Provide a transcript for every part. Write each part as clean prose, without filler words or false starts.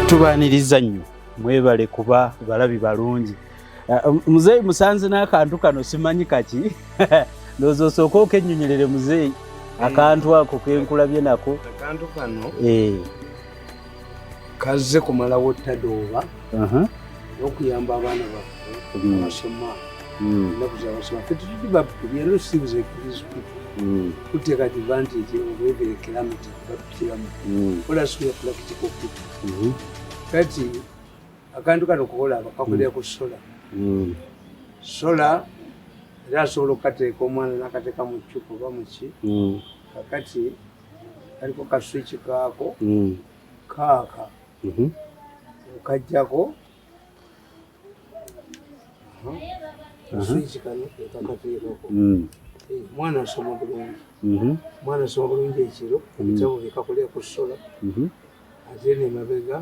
tubaniriza nnyo mwebale kuba balabi balungi. Muzeeyi musanze n'akantu kano simanyi kaki ndozo osooka okennyonnyolere muzeeyi akantu ako kenkulabye nako. Akantu kano kazze kumalawo ttadooba n'okuyamba abaana baffe abasoma ennaku z'abasoma. Ffe tutuli sibuze tuteka advantage of every calamity batutiramu olasuya practical people. Kati akantu kano koolaba kakolera ku sola. Sola era asobola okukateeka omwana n'akateeka mu ccupa oba muki kakati kaliko kaswiki kaako kaaka okajjako kaswiki kano ekakateekako mwana asoma bulungi. Mwana asoma bulungi ekiro ebitabo bikakolera ku sola ate nemabega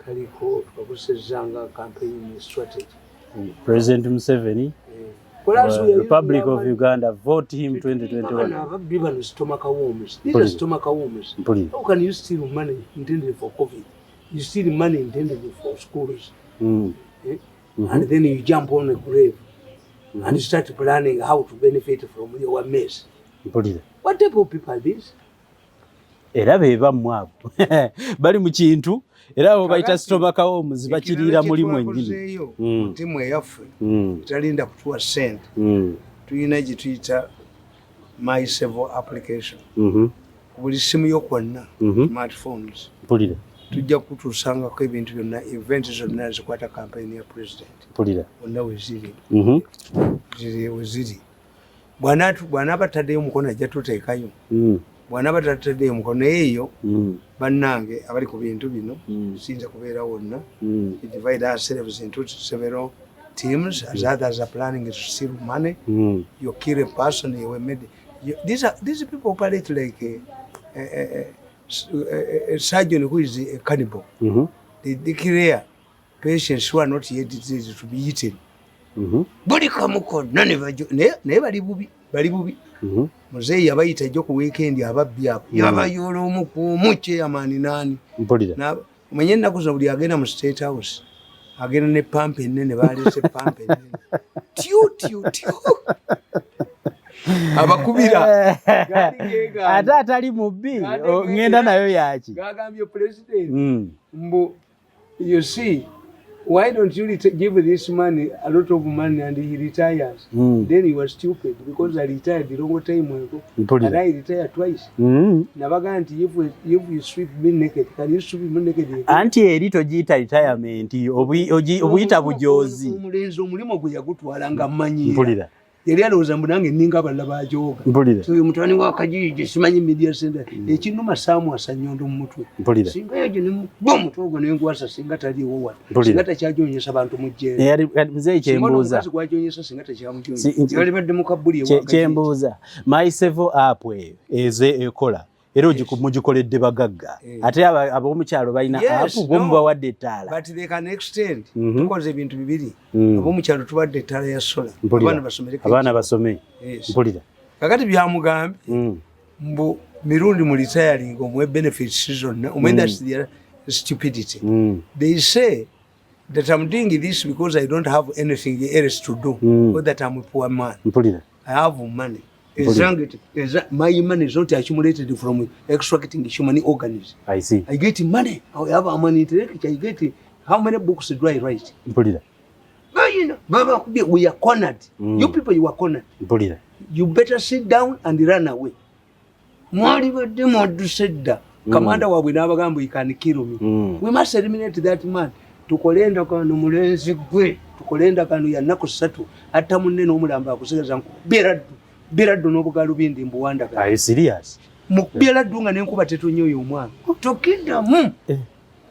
kaliko twakozesezanga campaign strategy. President Museveni, Republic of Uganda, vote him 2021. People stomach worms. These are stomach worms. How can you steal money intended for COVID? You steal money intended for schools. And then you jump on a grave and start planning how to benefit from your mess. What type of people are these? Era beba mwabo bali mu kintu era abo bayita stomach worms bakirira muli mwennyini. Timu eyaffe italinda kutuwa sente tuyina gye tuyita my civil application. Buli simu yo kwonna smartphones tujja kutusangako ebintu byonna event zonna zikwata campaign ya president wonna weziri weziri bwana bataddeyo mukono ajja tuteekayo bwana batataddeyo mukono eyo bannange abali ku bintu bino siyinza kubeera wonna. We divide ourselves into several teams as others are planning to steal money. You kill a person, you were made. These people operate like a surgeon who is a cannibal. They declare patients who are not yet diseased to be eaten. Body kamuko none ne bali bubi. Muzeeyi yabayita ejjo ku weekend ababbi ako yabayoola omukuumu kyeyamaani naani omanye ennaku zino buli agenda mu State House agenda ne pampa ennene baleese pampa ennene tyu abakubira ate atali mubbi ngenda nayo yaki gagambye president mbu you see why don't you give this man a lot of money and he retires? Then he was stupid because I retired the long time ago and I retired twice. Nabaganti if you sweep me naked, can you sweep me naked? Anti erito jita retirement obuyita bujozi. Omulenzi omulimo gwe yagutwala nga mmanyiira. Yali alowooza mbu nange nninga abalala bajooga. So mutwani wa Kajiji simanyi media center ekinuma saamu asanyondo mu mutwe. Singa yaje ne mutwe ogwo n'engwasa singa taliwo wano. Singa takyajonyesa bantu mu jjeera. Yali muzeeyi kyembuuza. Singa gwajonyesa singa takyamujonyesa. Yali badde mu kabbuli ewa Kajiji. Kyembuuza. My civil app eze ekola. Era mugikoledde bagagga. Ate ab'omukyalo balina app bomubawadde ettaala. But they can extend. Tukoze ebintu bibiri. Ab'omukyalo tuwadde ettaala ya sola. Abaana basome. Mpulira. Kakati byamugambye mbu mirundi mu retiring omwe benefits zonna. That's their stupidity. They say that I'm doing this because I don't have anything else to do. Or that I'm a poor man. Mpulira. I have money. My money is not accumulated from extracting human organs. I see. I get money. I have a money intellect. I get how many books do I write? Mpulira. But you know, Baba, we are cornered. You people, you are cornered. Mpulira. You better sit down and run away. Commander wa bwinabagambo you can kill me. We must eliminate that man. Tukolenda kano mulenzi gwe. Tukolenda kano ya nako satu. Ata munene omulamba akusigeza nku. Biradu n'obugalu bindi mbuwanda. Are you serious? Biradu nga n'enkuba tetonyoyo omwana. Tokiddamu.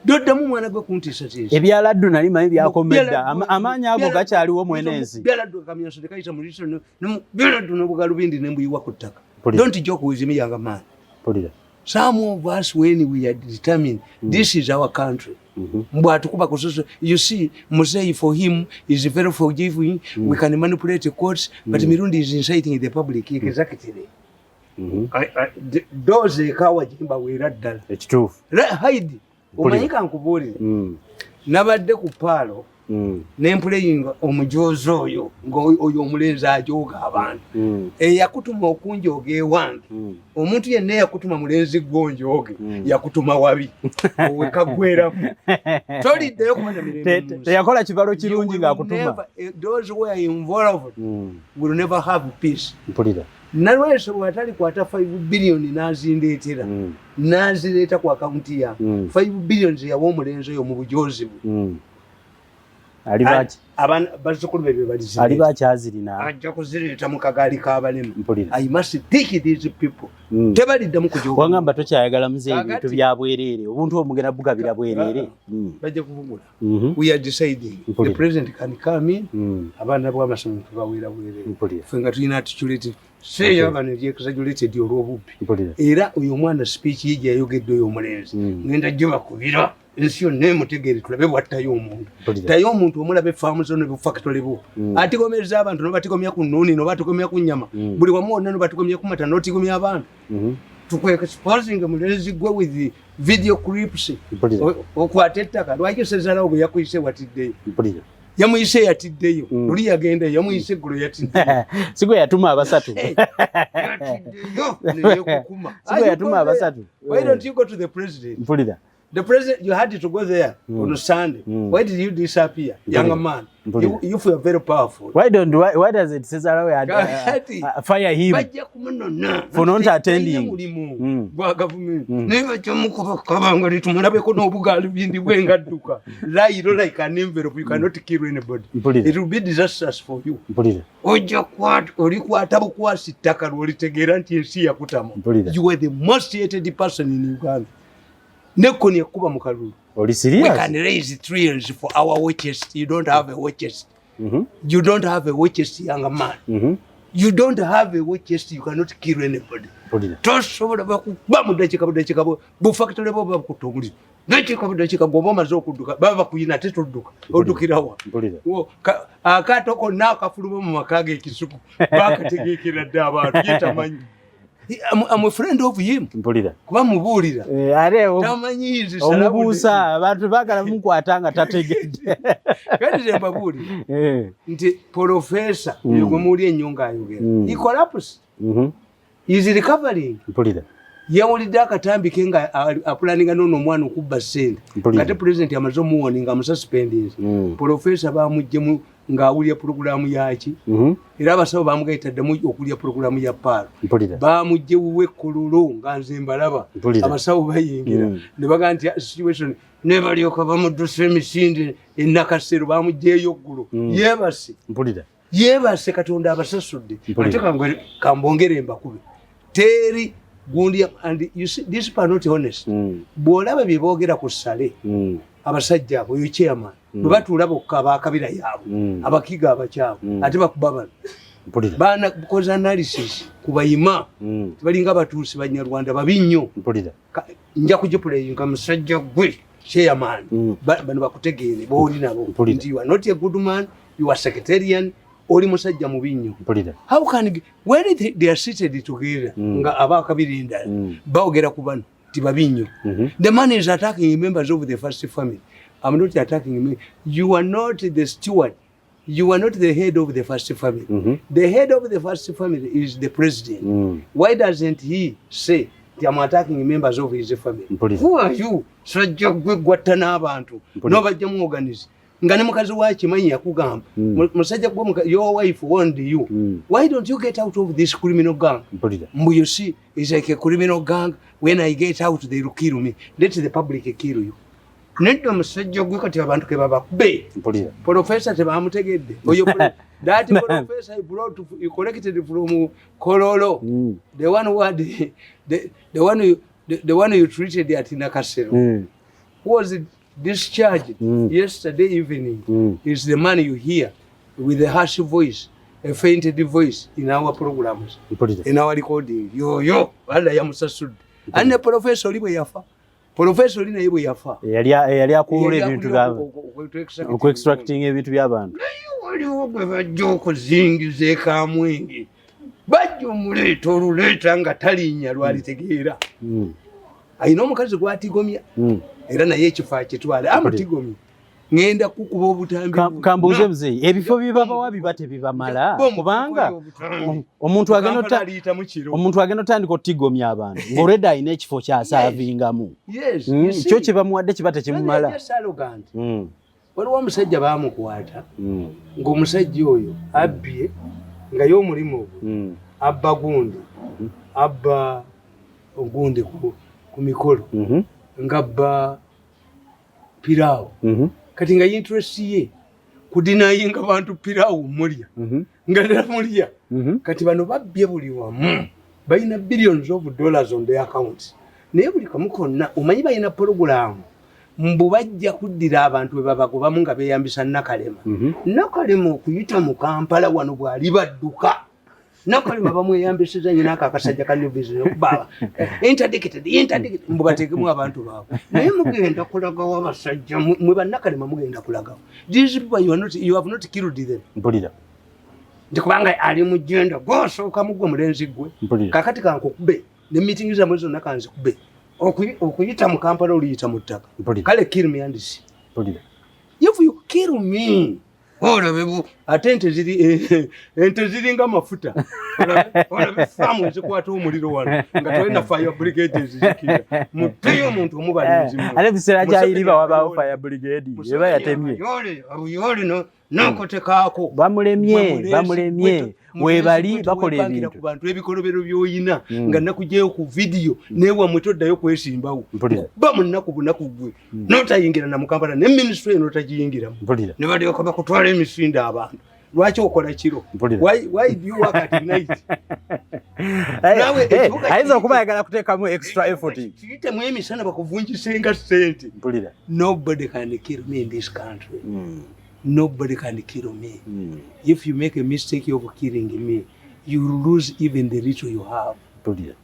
Doddamu mwana gwe kuntiisatiisa. Ebyaladdu nali manyi byakomedda. Amaanyi ago gakyaliwo mwenensi. Biradu akamyaso tekayita mu liiso. Biradu n'obugalu bindi nembuyiwa ku ttaka. Don't joke with me, young man. Some of us, when we are determined, this is our country. You see, Musei for him is very forgiving. We can manipulate the courts, but Mirundi is inciting the public. Exactly. Those cowards, it's true. Hide. omanyika nkubuulire nabadde ku paalo nempuleyinga omujozi oyo ng'oyo omulenzi ajooga abantu eyakutuma okunjooga ewange omuntu yenna eyakutuma mulenzi gonjooge yakutuma wabi owekagweramu toliddeyo kumanya mirembe teyakola kibalo kirungi ng'akutuma those who are involved will never have peace mpulira nalweso bwatalikwata 5 billion nazindeetera nazireeta ku akaunti yange 5 billion yawa omulenzi oyo mu bujozi bwe bazzukulu be ali bakyazirina ajja kuzireeta mu kagaali k'abalema I must teach these people tebaliddamu kujoga wangamba tokyayagala muzeeyi ebintu bya bwereere obuntu omugenda bugabira bwereere bajja kuvugula we are deciding the president can come in abaana bw'amasomero tubaweera bwereere ffe nga tulina attitude seyagano exaggerated olw'obubbi era oyo omwana speech ye gyeyayogedde oyo omulenzi ngenda gye bakubira ensi yonna emutegeere tulabe bwattayo omuntu tayo omuntu omulabe faamu zo ne bufactory bwo atigomeza abantu nobatigomya ku nnuuni nobatigomya ku nnyama buli wamu wonna nobatigomya ku mata notigomya abantu tukwexposing mulenzi gwe with video clips okwata ettaka lwaki sezalawo bwe yakuyise watiddeyo yamuyise yatiddeyo luli yagendeyo yamuyise eggulo yatiddeyo sigwe yatuma abasatu sigwe yatuma abasatu why don't you go to the president mpulira the president you had to go there on Sunday why did you disappear young man you feel very powerful why does it Cesar fire him bajja kumunona for not attending gwa government never chomuko kabanga litumulabeko n'obugali bindi bwengadduka lairo like an envelope you cannot kill anybody it will be disastrous for you ojja kwat olikwata bukwasi ttaka lwolitegeera nti ensi yakutama you were the most hated person in Uganda nekoni yakuba mu kalulu oli serious we can raise trillions for our watches you don't have a watches you don't have a watches young man you don't have a watches you cannot kill anybody tosobola bakuba mudakika bu factory bo bakutunguli dakika gobo mazo okudduka baba kuyina tetudduka oddukirawa akatoko nakafulumo mu makage ekisuku bakategekera dda abantu yetamanyi I'm a friend of him. Mpulira. Kuba mubuulira. Tamanyizi salamu. Omubuusa abantu bagala munkwatanga tategedde. Kati ze mbabuulira. Nti professor yugo muli ennyonga ayogera. He collapsed. He is recovering. Mpulira. Yawulidde akatambi ke nga apulaninga n'ono omwana okubba ssente. Kati president amaze omuwoninga amususpendinze. Professor bamuggyemu ng'awulya pulogulaamu yaki era abasawo bamugaitaddemu okulya pulogulaamu ya paalo bamugye wuwekkololo nga nze mbalaba abasawo bayingira ne bagaa nti situation ne balyoka bamuddusa emisinde ennakasero bamugyeyo ggulo yeebase katonda abasasudde ate kambongere mbakube teri gundi and you see this are not honest bw'olaba bye boogera ku ssale abasajja abo oyo chairman batuula bokka abakabira yaabwe abakiga abakyabo ate bakuba bano baana koza analysis kubayima balinga batuusi banyarwanda babi nnyo nja kugipuleyinga musajja gwe chairman bano bakutegeere booli nabo nti you are not a good man you are secretarian oli musajja mubi nnyo how can when they are seated together nga abakabiri endala baogera ku bano babi nnyo the man is attacking members of the first family. I'm not attacking me. You are not the steward. You are not the head of the first family. The head of the first family is the president. Why doesn't he say I'm attacking members of his family? Who are you? Sajja gwe gwatta n'abantu n'obajja mu organize nga ne mukazi wa kimanyi yakugamba musajja gwe your wife warned you. Why don't you get out of this criminal gang? You see, it's like a criminal gang. When I get out, they will kill me. Let the public kill you. Nedda musajja gwe kati abantu ke babakube. Professor tebamutegedde. Oyo that professor he collected from Kololo. The one who had the one you treated at Nakasero. Who was discharged yesterday evening is the man you hear with a harsh voice, a fainted voice in our programs, in our recording. Yo, Allah yamusasudde. And the professor libwe yafa. Professor lina yibwe yafa. Yali akulula ebintu by'abantu. Ku extracting ebintu by'abantu. Waliwo gwe bajja okuzingiza ekamwenge. Bajja omuleeta oluleeta nga talinnya lwalitegeera. Ayina omukazi gwatigomya. era naye ekifo akitwala amutigomye ngenda kukuba obutambi kambuuze muzeeyi ebifo bibabawa biba tebibamala kubanga omuntu agenda otandika otigomya abantu ng'olwedde alina ekifo kyasaavingamu kyo kye bamuwadde kiba tekimumala. waliwo omusajja baamukwata ng'omusajja oyo abbye nga y'omulimu ogwo abba gundi abba ogundi ku mikolo ng'abba piraawo kati nga interest ye kudinayinga bantu piraawo mulya nga ddala mulya kati bano babbye buli wamu balina billions of dollars on their account naye buli kamu konna omanyi balina porogulaamu mbu bajja kuddira abantu bwe babagobamu nga beeyambisa Nakalema. Nakalema okuyita mu Kampala wano bw'ali badduka Nakalema bamweyambisiza nyina akakasajja ka New Business okubaba interdicted mbu bateekemu abantu baabwe naye mugenda kulagawo abasajja mwe bannakalema mugenda kulagawo these people you have not killed them mpulira ndi kubanga ali mu jenda gwosooka mugwe mulenzi gwe kakati kankukube ne meeting zamwe zonna kanzikube okuyita mu Kampala oliyita mu ttaka kale kill me and see if you kill me olabebu ate ente ziri nga mafuta olabe famu ezikwata omuliro wano nga tolina fire brigade ezizikira muteyo omuntu omubalinzi ate biseera kyayiriba wabaawo fire brigade eba yatemye abuyole nakotekaako bamulemye webali bakola ebintu ku bantu ebikolobero by'oyina nga nakugyeyo ku vidiyo neewamwe toddayo kwesimbawo ba munaku bunaku gwe n'otayingira na mu Kampala ne ministry eno otagiyingiramu ne balyoka bakutwala emisinde abantu lwaki okola kiro why do you work at night ayinza okuba ayagala kuteekamu extra effort kiyitemu emisana bakuvunjisenga ssente nobody can kill me in this country nobody can kill me. If you make a mistake of killing me, you lose even the little you have.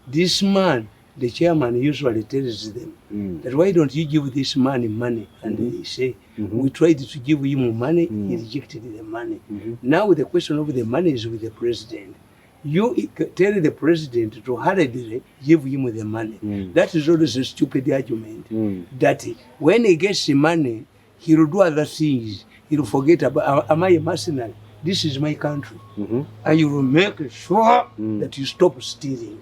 This man, the chairman, usually tells them that why don't you give this man money? And they say, we tried to give him money, he rejected the money. Now the question of the money is with the president. You tell the president to hurriedly give him the money. That is always a stupid argument. That when he gets the money, he will do other things. He'll forget about, am I a mercenary? This is my country. And you will make sure that you stop stealing.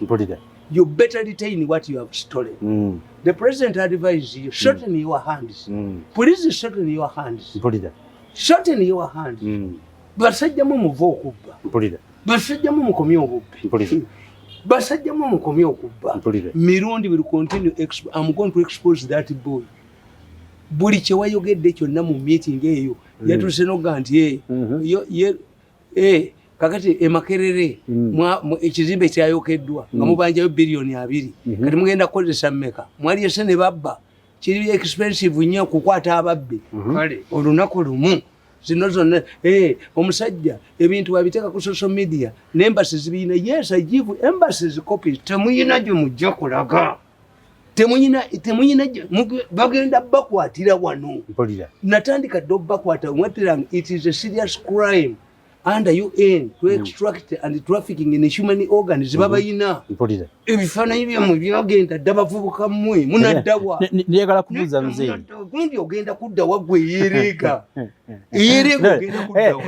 You better retain what you have stolen. The president advises you, shorten your hands. Please shorten your hands. Shorten your hands. Basajjamu muve okubba. Basajjamu mukomye obubbi. Basajjamu mukomye okubba. Mirundi will continue. I'm going to expose that boy. Buli kye wayogedde kyonna mu meeting eyo yatuse noga nti kakati Makerere ekizimbe kyayokeddwa nga mubanjayo biliyoni 2 kati mugenda kukozesa mmeka mwali ese ne babba kiri expensive nnyo kukwata ababbi kale olunaku lumu zino zonna omusajja ebintu wabiteeka ku social media n'embassy zibiyina yes I give embassies copies temuyina gye mujja kulaga temuyina bagenda bakwatira wano natandika ddo bakwata mwatira it is a serious crime under UN to extract and trafficking in human organs babayina ebifaananyi byamwe byagenda dda bavubuka mmwe munaddawa njagala kubuuza muzeeyi gundi ogenda kudda waggwe yereega ogenda kuddawa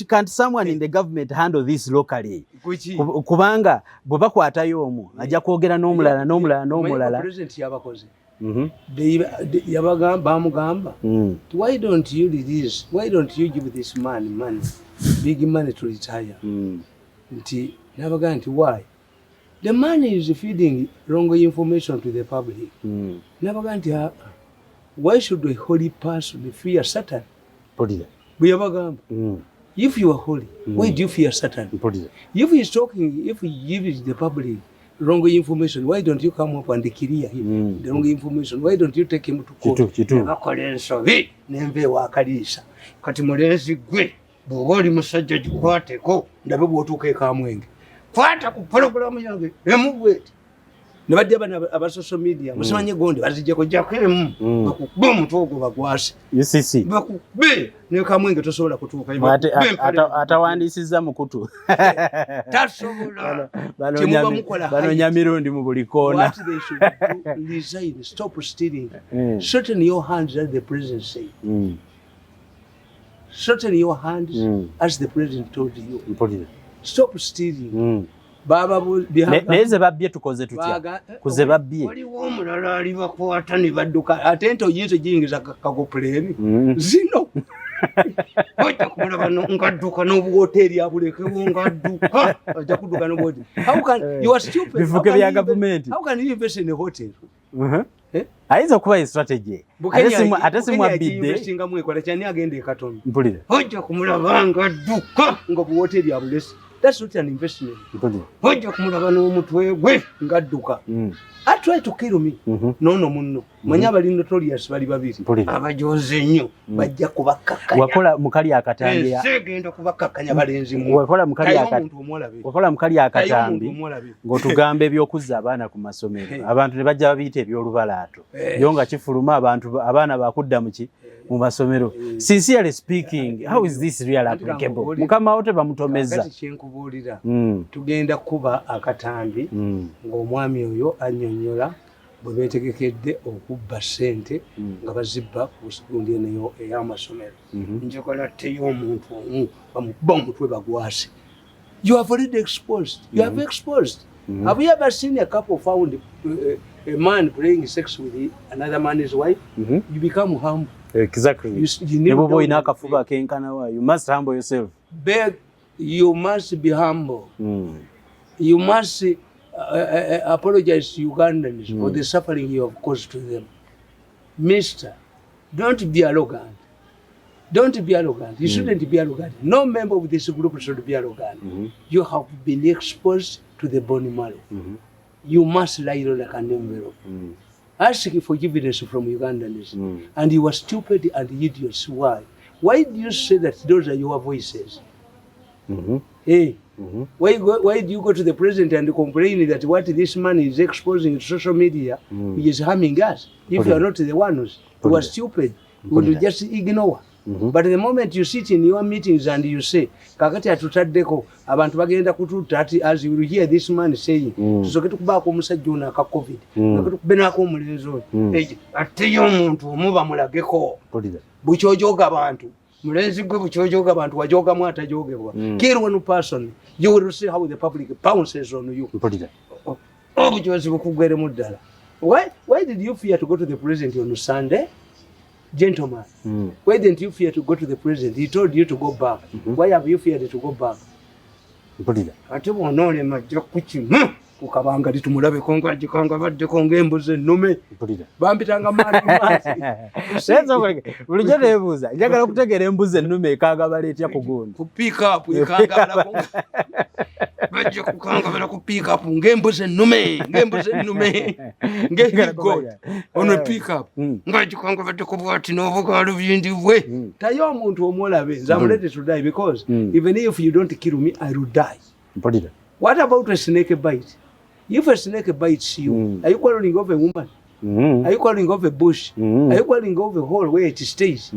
can't someone in the government handle this locally kubanga bwe bakwatayo omu ajja kwogera n'omulala president yabakoze bamugamba why don't you release, why don't you give this man money, big money to retire? Nti nabaga nti why? The money is feeding wrong information to the public. Nabaga nti why should a holy person fear Satan? Buyabagamba if you are holy, why do you fear Satan? If he is talking, if he gives the public wrong information, why don't you come up and clear him the wrong information? Why don't you take him to court? Akole ensobi nembe wakalisa kati mulenzi gwe bwoba oli musajja gikwateko ndabe bw'otuuka eka mwenge kwata ku pulogulaamu yange emugweti ne badde aba social media musimanye gondi bazijjako jakemu bakubbe omutwogo bagwase UCC bakubbe ne kamwenge tosobola kutuuka atawandiisizza mukutu tasobola banoonya mirundi mu buli koona. Resign, stop stealing. Shorten your hands, as the president said. Shorten your hands, as the president told you. Stop stealing. Naye ze babbye tukoze tutya? Kuze babbye. Waliwo omulala ali bakwata ne badduka ate ente oyinza giyingiza kagopuleeni zino. Ojja kumulaba ngadduka n'obuwoteeri abulekewo ngadduka ajja kudduka n'obuwoteeri. How can you are stupid? Bifuke bya gavumenti. How can you invest in a hotel? Ayinza okuba ye strategy. Ate simu abidde. Singa mwekola kyani agenda e Katonda. Mpulira. Ojja kumulaba ngadduka ng'obuwoteeri abulese. That's not an investment. Ojja kumulaba n'omutwe gwe ngadduka. I try to kill me. No munno. Manya abali notorious bali babiri. Abajoze nnyo bajja kubakakanya. Wakola mukali akatambi. Segenda kubakakanya balenzi mu. Wakola mukali akatambi. Ng'otugamba ebyokuzza abaana ku masomero. Abantu ne bajja babiyita ebyolubalaato. Yo nga kifuluma abaana bakudda mu ki mu masomero. Sincerely speaking, how is this really applicable? Mukama wote bamutomeza. Kyenkubuulira. Tugenda kuba akatambi ng'omwami oyo annyonnyola bwe beetegekedde okubba ssente nga bazibba ku gundi eneyo ey'amasomero. Njokola teyo omuntu omu bamukuba omutwe bagwase. You have already exposed. You have exposed. Have you ever seen a couple found a man playing sex with another man's wife? You become humble. Exactly. You must humble yourself. Beg, you must be humble. You must apologize to Ugandans for the suffering you have caused to them. Mister, don't be arrogant. Don't be arrogant. You shouldn't be arrogant. No member of this group should be arrogant. You have been exposed to the bone marrow. You must lie low like an envelope. Ask forgiveness from Ugandans. And you are stupid and idiots. Why? Why do you say that those are your voices? Hey, why do you go to the president and complain that what this man is exposing to social media is harming us? If you are not the ones who are stupid, you would just ignore. But the moment you sit in your meetings and you say, kakati atutaddeko abantu bagenda kututa ati, as you will hear this man saying, tusoke tukubaako omusajja ono aka COVID, tukube naako omulenzi oyo, ateyo omuntu omuba mulageko, bukyojoga abantu, mulenzi gwe bukyojoga abantu wajogamu atajogebwa. Kill one person, you will see how the public pounces on you. Obukyozi bukugweremu ddala. Why did you fear to go to the president on Sunday? Gentlemen, why didn't you fear to go to the president? He told you to go back. Why have you feared to go back? Ate bw'onoole majja kukimu kukabanga litumulabeko ng'agikanga baddeko ng'embuzi ennume. Bampitanga maasi. Bulijjo neebuuza, njagala okutegeera embuzi ennume ekanga baleetya ku gundi. Ku pick up ekangabalako. Bajja kukangabala ku pick up ng'embuzi ennume, ng'ehigo ono pick up. Ng'agikanga baddeko bw'ati n'obugaalo bindi bwe. Tayo omuntu omulabe, nze I'm ready to die because even if you don't kill me, I will die. What about a snake bite? If a snake bites you, are you quarreling over a woman? Are you quarreling over a bush? Are you quarreling over a hole where it stays?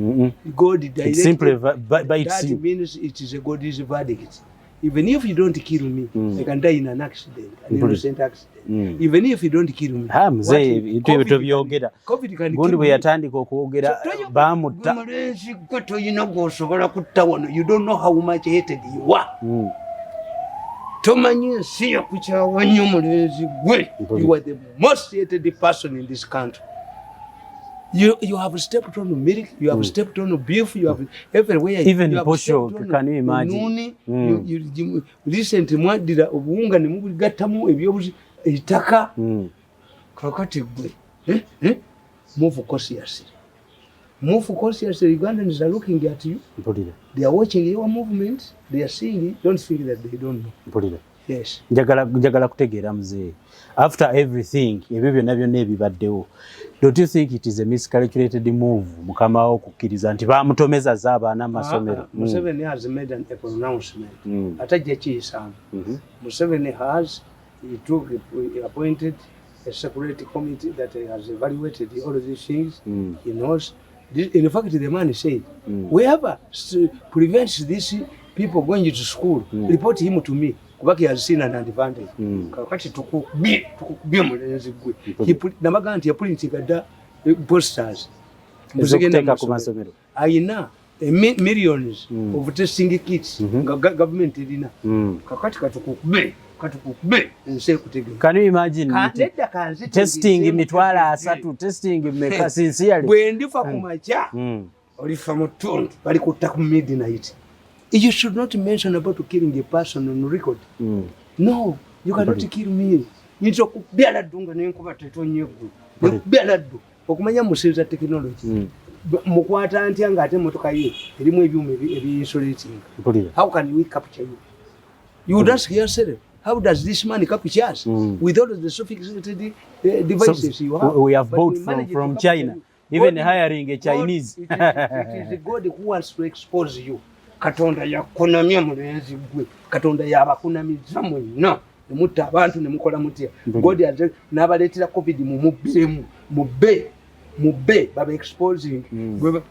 God directly. It simply bites you. That means it is a God's verdict. Even if you don't kill me, I can die in an accident, an innocent accident. Even if you don't kill me. Mzee, itu byogera. Gundi bwe yatandika okwogera bamutta. Mulenzi gwe toyina gw'osobola kutta wano. You don't know how much hated you are. Tomanyi ensi yakukyawa nnyo mulenzi gwe. You are the most hated person in this country. You have stepped on milk, you have stepped on beef, you have everywhere. Even posho, can you imagine? You recently mwadira obuwunga ne mubigattamu ebyobuzi eitaka. Kakati gwe. Move cautiously. Move cautiously. Ugandans are looking at you. They are watching your movements. They are seeing it. Don't think that they don't know. Yes. Njagala kutegeera mzee. After everything, ebyo byonna byonna ebibaddewo, don't you think it is a miscalculated move mukama wo kukkiriza nti bamutomeza z'abaana amasomero? Museveni has made a pronouncement. Atajja kiyisanga. Museveni he appointed a separate committee that has evaluated all of these things. He knows. In fact, the man said, whoever prevents these people going to school, report him to me. Kubaki has seen an advantage. Kakati tukubye mulenzi gwe. Namaga nti yaprintinga posters. Ezokuteka ku masomero. Ayina millions of testing kits government erina. Kakati katukubye nse kutegeka. Can you imagine testing mitwala 3 testing meka sincerely. Bwe ndifa kumacha olifa mutundu bali kutta ku midnight. You should not mention about killing a person on record. No, you cannot kill me. Nito kubyala dunga nenkuba tetonyeggu. Kubyala du. Okumanya museza technology. Mukwata anti anga ate motoka ye erimu ebyuma ebi-insulating. How can we capture you? You would ask yourself, how does this man capture us? With all of the sophisticated devices you have? We have bought from China. Even hiring a Chinese. It is the God who wants to expose you. Katonda yakunamya mulenzi gwe. Katonda yabakunamiza mwenna. Nemutta abantu nemukola mutya. God has n'abaleetera COVID mumubiremu. Mubbe baba exposing.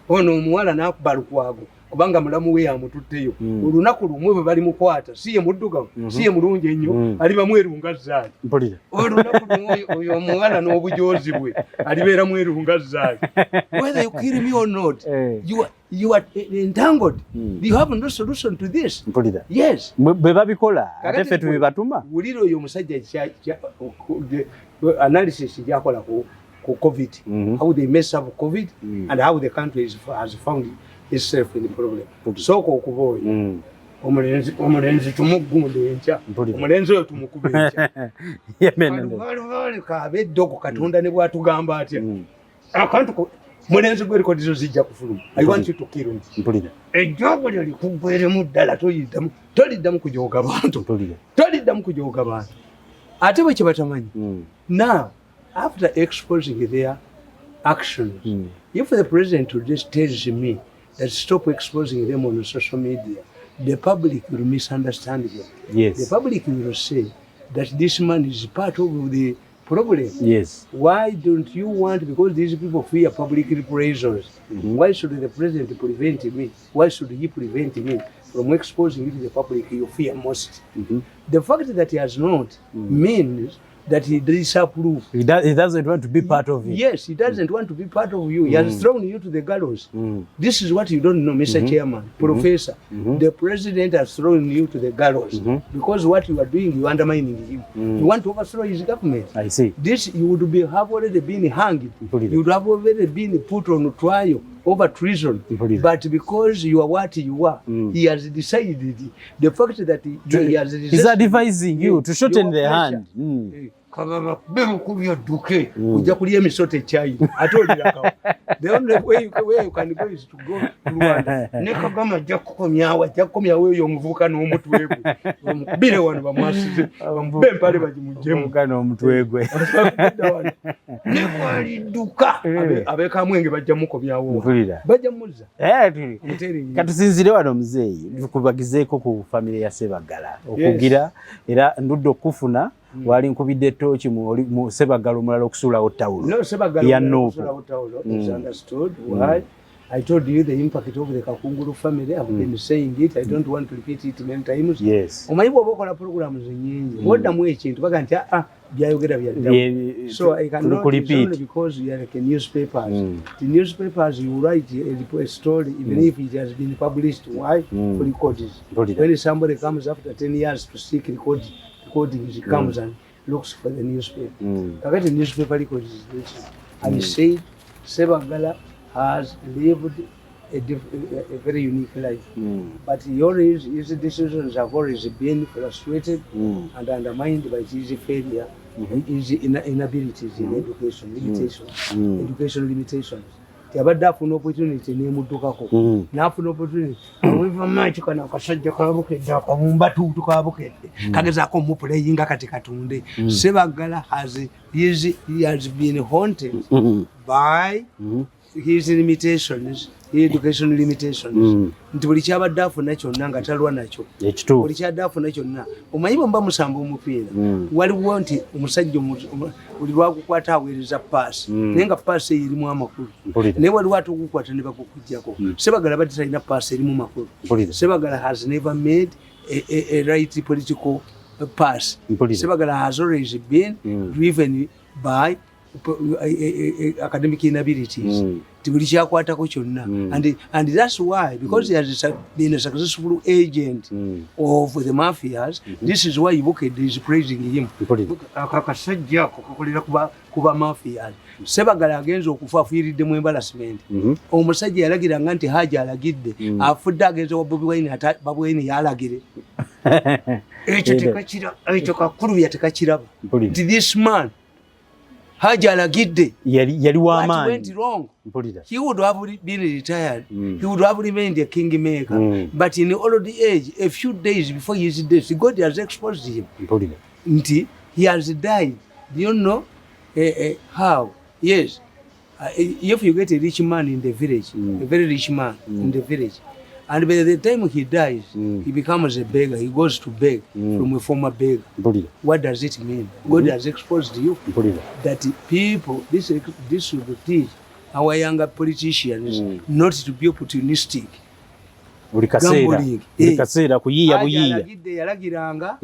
Ono omuwala n'akuba lukwago. Kubanga mulamu we amututteyo. Olunaku lumwe bwe bali mukwata. Siye muddugavu. Siye mulungi ennyo. Aliba mweru nga zzaali. Olunaku lumwe oyo omuwala n'obujozi bwe. Alibeera mweru nga zzaali. Whether you kill me or not, you are entangled. You have no solution to this. Yes. Bwe babikola ate ffe tubibatuma. Wulira oyo omusajja analysis gyakola ku COVID. How they mess up COVID and how the country has found itself in the problem. Soko okuboya. Omulenzi tumugunde enkya. Omulenzi oyo tumukube enkya. Yemen. Kabeddogo Katonda ne bwatugamba atya. Akantu mulenzi gwe record zo zijja kufuluma. I want you to kill me. Ejjogo lyo likugweremu ddala toliddamu kujooga bantu. Toliddamu kujooga bantu. Ate bwe kibatamanyi. Now, after exposing their actions, if the president just tells me that stop exposing them on social media, the public will misunderstand them. Yes. The public will say that this man is part of the problem. Yes. Why don't you want, because these people fear public prisons, why should the president prevent me? Why should he prevent me from exposing it to the public you fear most? The fact that he has not means that he disapproves. He doesn't want to be part of it. Yes, he doesn't want to be part of you. He has thrown you to the gallows. This is what you don't know, Mr. Chairman, Professor. The president has thrown you to the gallows because what you are doing, you are undermining him. You want to overthrow his government. I see. This, you would have already been hanged. You would have already been put on trial over treason. But because you are what you are, he has decided, the fact that he has decided, he's advising you to shorten the hand. Kababa bemu kubyo duke ujja kulya emisote chai atolira kawa. The only way you can go is to go to Rwanda. Ne Kagama jakomya weyo omuvuka n'omutwegwe omukubire wano bamwasize bempale bajimujemu kana omutwegwe ne kwali duka abeka mwenge bajja mukomyawo bajja muza katusinzire wano muzeeyi tukubagizeeko ku family ya Sebagala okugira era ndudde okufuna wali nkubidde tochi mu Sebagala omulala okusulawo tawulo. No, Sebagala okusulawo tawulo is understood. Why? I told you the impact of the Kakungulu family. I've been saying it. I don't want to repeat it many times. Yes. Omanyi bw'okola programs nyingi. Oddamu ekintu baga nti byayogera byaddamu. So I cannot repeat because you are like a newspapers. The newspapers, you write a story even if it has been published. Why? For recordings. When somebody comes after 10 years to seek recordings, he comes and looks for the newspaper. The newspaper records this. And he said Sebagala has lived a very unique life. But his decisions have always been frustrated and undermined by his failure, his inabilities in education, limitations. Yabadde afuna opportunity n'emuddukako n'afuna opportunity awiva maaki kana akasajja kabukedde akabumba tuutu kabukedde kagezaako mupuleyinga kati katunde. Sebagala he has been haunted by his limitations education limitations nti buli kyabadde afuna kyonna nga talwa nakyo buli kyadde afuna kyonna omanyi bwe mba musamba omupiira waliwo nti omusajja buli lwakukwata aweereza paasi naye nga paasi eyo erimu amakulu naye waliwo ate okukwata ne bakukujjako Sebagala badde talina paasi erimu makulu Sebagala has never made a right political pass. Sebagala has always been driven by academic inabilities. And that's why, because he has been a successful agent of the mafias, this is why Bukede is praising him. Akakasajja kuba mafias. Sebagala agenza okufa afiiriddemu embarrassment. Omusajja yalagiranga nti Haji alagidde afudde agenza wa Bobi Wine ate Bobi Wine yalagire. Ekyo kakulu yatekakiraba. This man Haji alagidde yali w'amaanyi. What went wrong? He would have been retired. He would have remained a kingmaker. But in old age, a few days before his death, God has exposed him. He has died. Do you know how? Yes. If you get a rich man in the village, a very rich man in the village, and by the time he dies, he becomes a beggar. He goes to beg from a former beggar. What does it mean? God has exposed you that people, this should teach our younger politicians not to be opportunistic. Gambling. Yalagiranga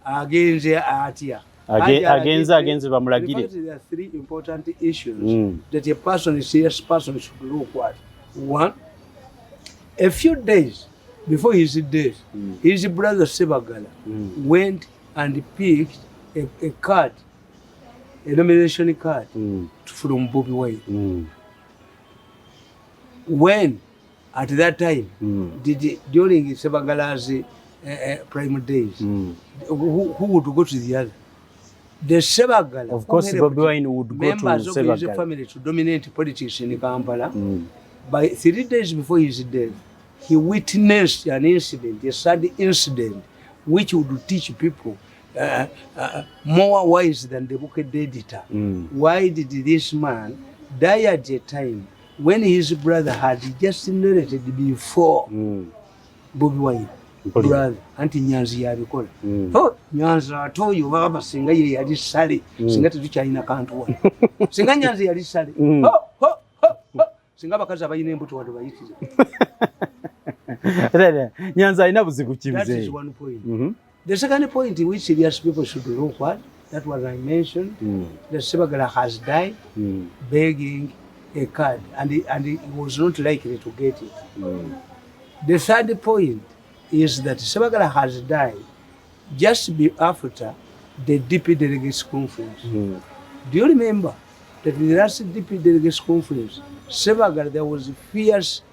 agenze atya. Agenze bamulagire. There are three important issues that a person, a serious person, should look at. One, a few days before his death, his brother Sebagala went and picked a card, a nomination card from Bobi Wine. When, at that time, during Sebagala's prime days, who would go to the other? The Sebagala, of course, Bobi Wine would go to Sebagala. Members of his family to dominate politics in Kampala. By 3 days before his death, he witnessed an incident, a sad incident, which would teach people more wise than the book editor. Why did this man die at a time when his brother had just narrated before Bobi Wine? Brother, anti Nyanzi yabikola. Nyanzi atoyo baba singa ye yali sale. Singa tetukyalina kantu wano. Singa Nyanzi yali sale. Singa bakazi abayina embuto wano bayitire. Nyanzi alina buzibu kibuze. That is one point. The second point which serious people should look at, that was I mentioned, that Sebagala has died begging a card and he was not likely to get it. The third point is that Sebagala has died just after the DP Delegates Conference. Do you remember that in the last DP Delegates Conference, Sebagala, there was a fierce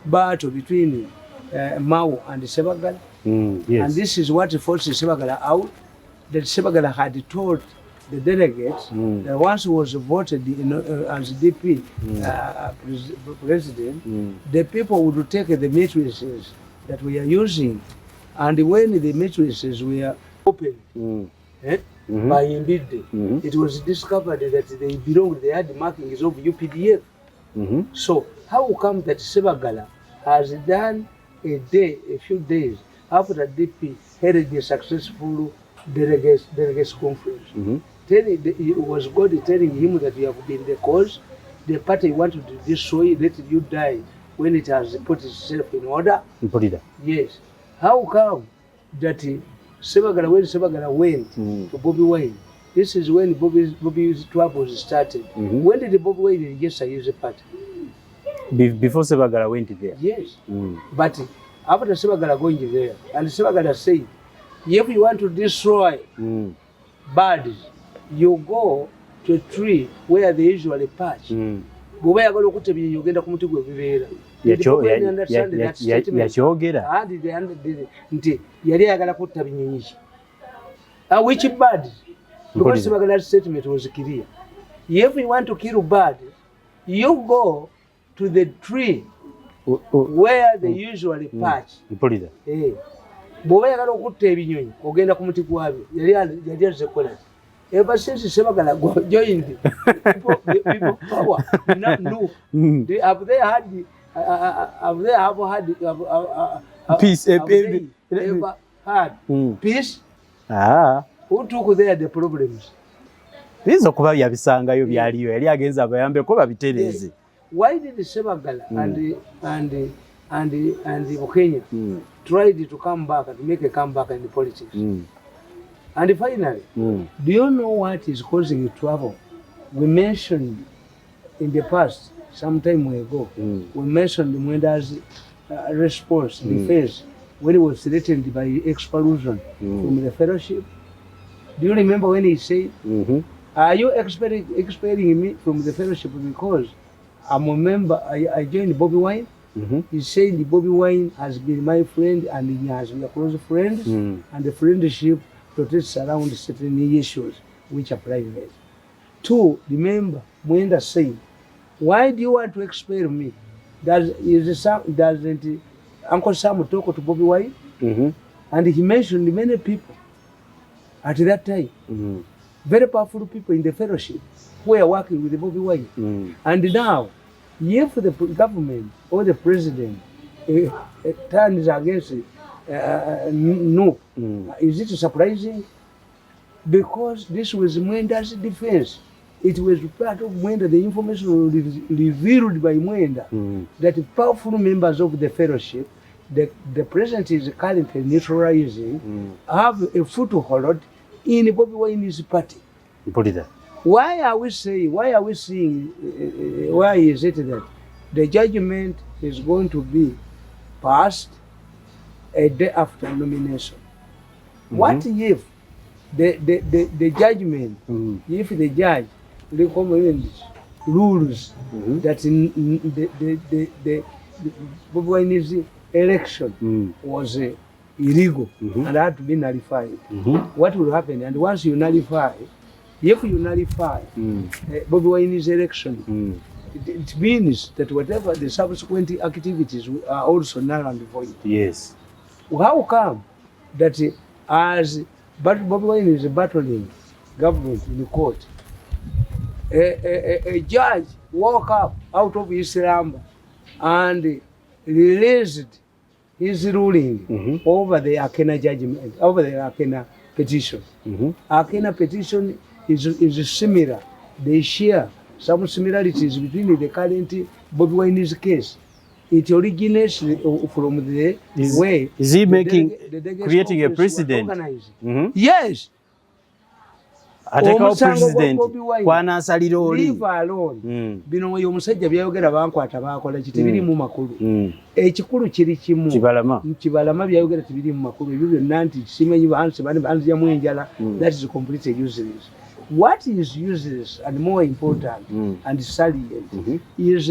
battle between Mao and Sebagala? Yes. And this is what forced Sebagala out, that Sebagala had told the delegates that once he was voted as DP president, the people would take the matrices that we are using, and when the matrices were opened by Mbide, it was discovered that they had the markings of UPDF. So how come that Sebagala has done a few days after DP held a successful delegates conference? It was God telling him that you have been the cause, the party wanted to destroy, let you die when it has put itself in order. Yes. How come that when Sebagala went to Bobi Wine, this is when Bobby's troubles started. When did Bobi Wine register his party? Before Sebagala went there. Yes. But after Sebagala going there, and Sebagala said, if you want to destroy birds, you go to a tree where they usually patch. Boba yagala okutebya yogenda ku muti gwe bibeera. Yakyogera. Nti yali ayagala kutta binyonyi. Which bird? Because Sebagala's statement was clear. If you want to kill bird, you go to the tree where they usually patch. Boba yagala okutta ebinyonyi ogenda ku muti gwabyo. Yali azekola. Ever since Sebagala joined people power, no, they had have they ever had peace? Ever had peace? Who took there the problems? Bizo kuba yabisangayo byaliyo yali agenza abayambe ko babitereze. Why did Sebagala and Okenya tried to come back and make a comeback in the politics? And finally, do you know what is causing trouble? We mentioned in the past, some time ago, we mentioned Mwenda's response, defense, when he was threatened by expulsion from the fellowship. Do you remember when he said, are you expelling me from the fellowship because I'm a member, I joined Bobby Wine? He said Bobby Wine has been my friend and he has been a close friend, and the friendship protects around certain issues which are private. 2, remember, Mwenda said, why do you want to expel me? Doesn't Uncle Sam talk to Bobby Wine? And he mentioned many people at that time, very powerful people in the fellowship who are working with the Bobby Wine. And now, if the government or the president turns against no, is it surprising? Because this was Mwenda's defense. It was part of Mwenda, the information was revealed by Mwenda that powerful members of the fellowship, the president is currently neutralizing, have a foothold in Bobby Wine's party. Why are we seeing, why is it that the judgment is going to be passed a day after nomination? What if the judgment, if the judge recommends rules that the Bobby Wine's election was illegal and had to be nullified? What will happen? And once you nullify, if you nullify Bobby Wine's election, it means that whatever the subsequent activities are also null and void. Yes. How come that as Bobby Wine is battling government in the court, a judge woke up out of his slumber and released his ruling over the Akena judgment, over the Akena petition? Akena petition is similar. They share some similarities between the current Bobby Wine's case. It originates from the way. Is he creating a precedent? Yes. Ateka president kwana asalira oli. Leave alone. Bino oyo omusajja byayogera bankwata bakola kitibiri mu makulu. Ekikulu kiri kimu. Kibalama byayogera tibiri mu makulu. Ebyo byonna nti simanyi bansi banzi ya mwenjala. That is completely useless. What is useless and more important and salient is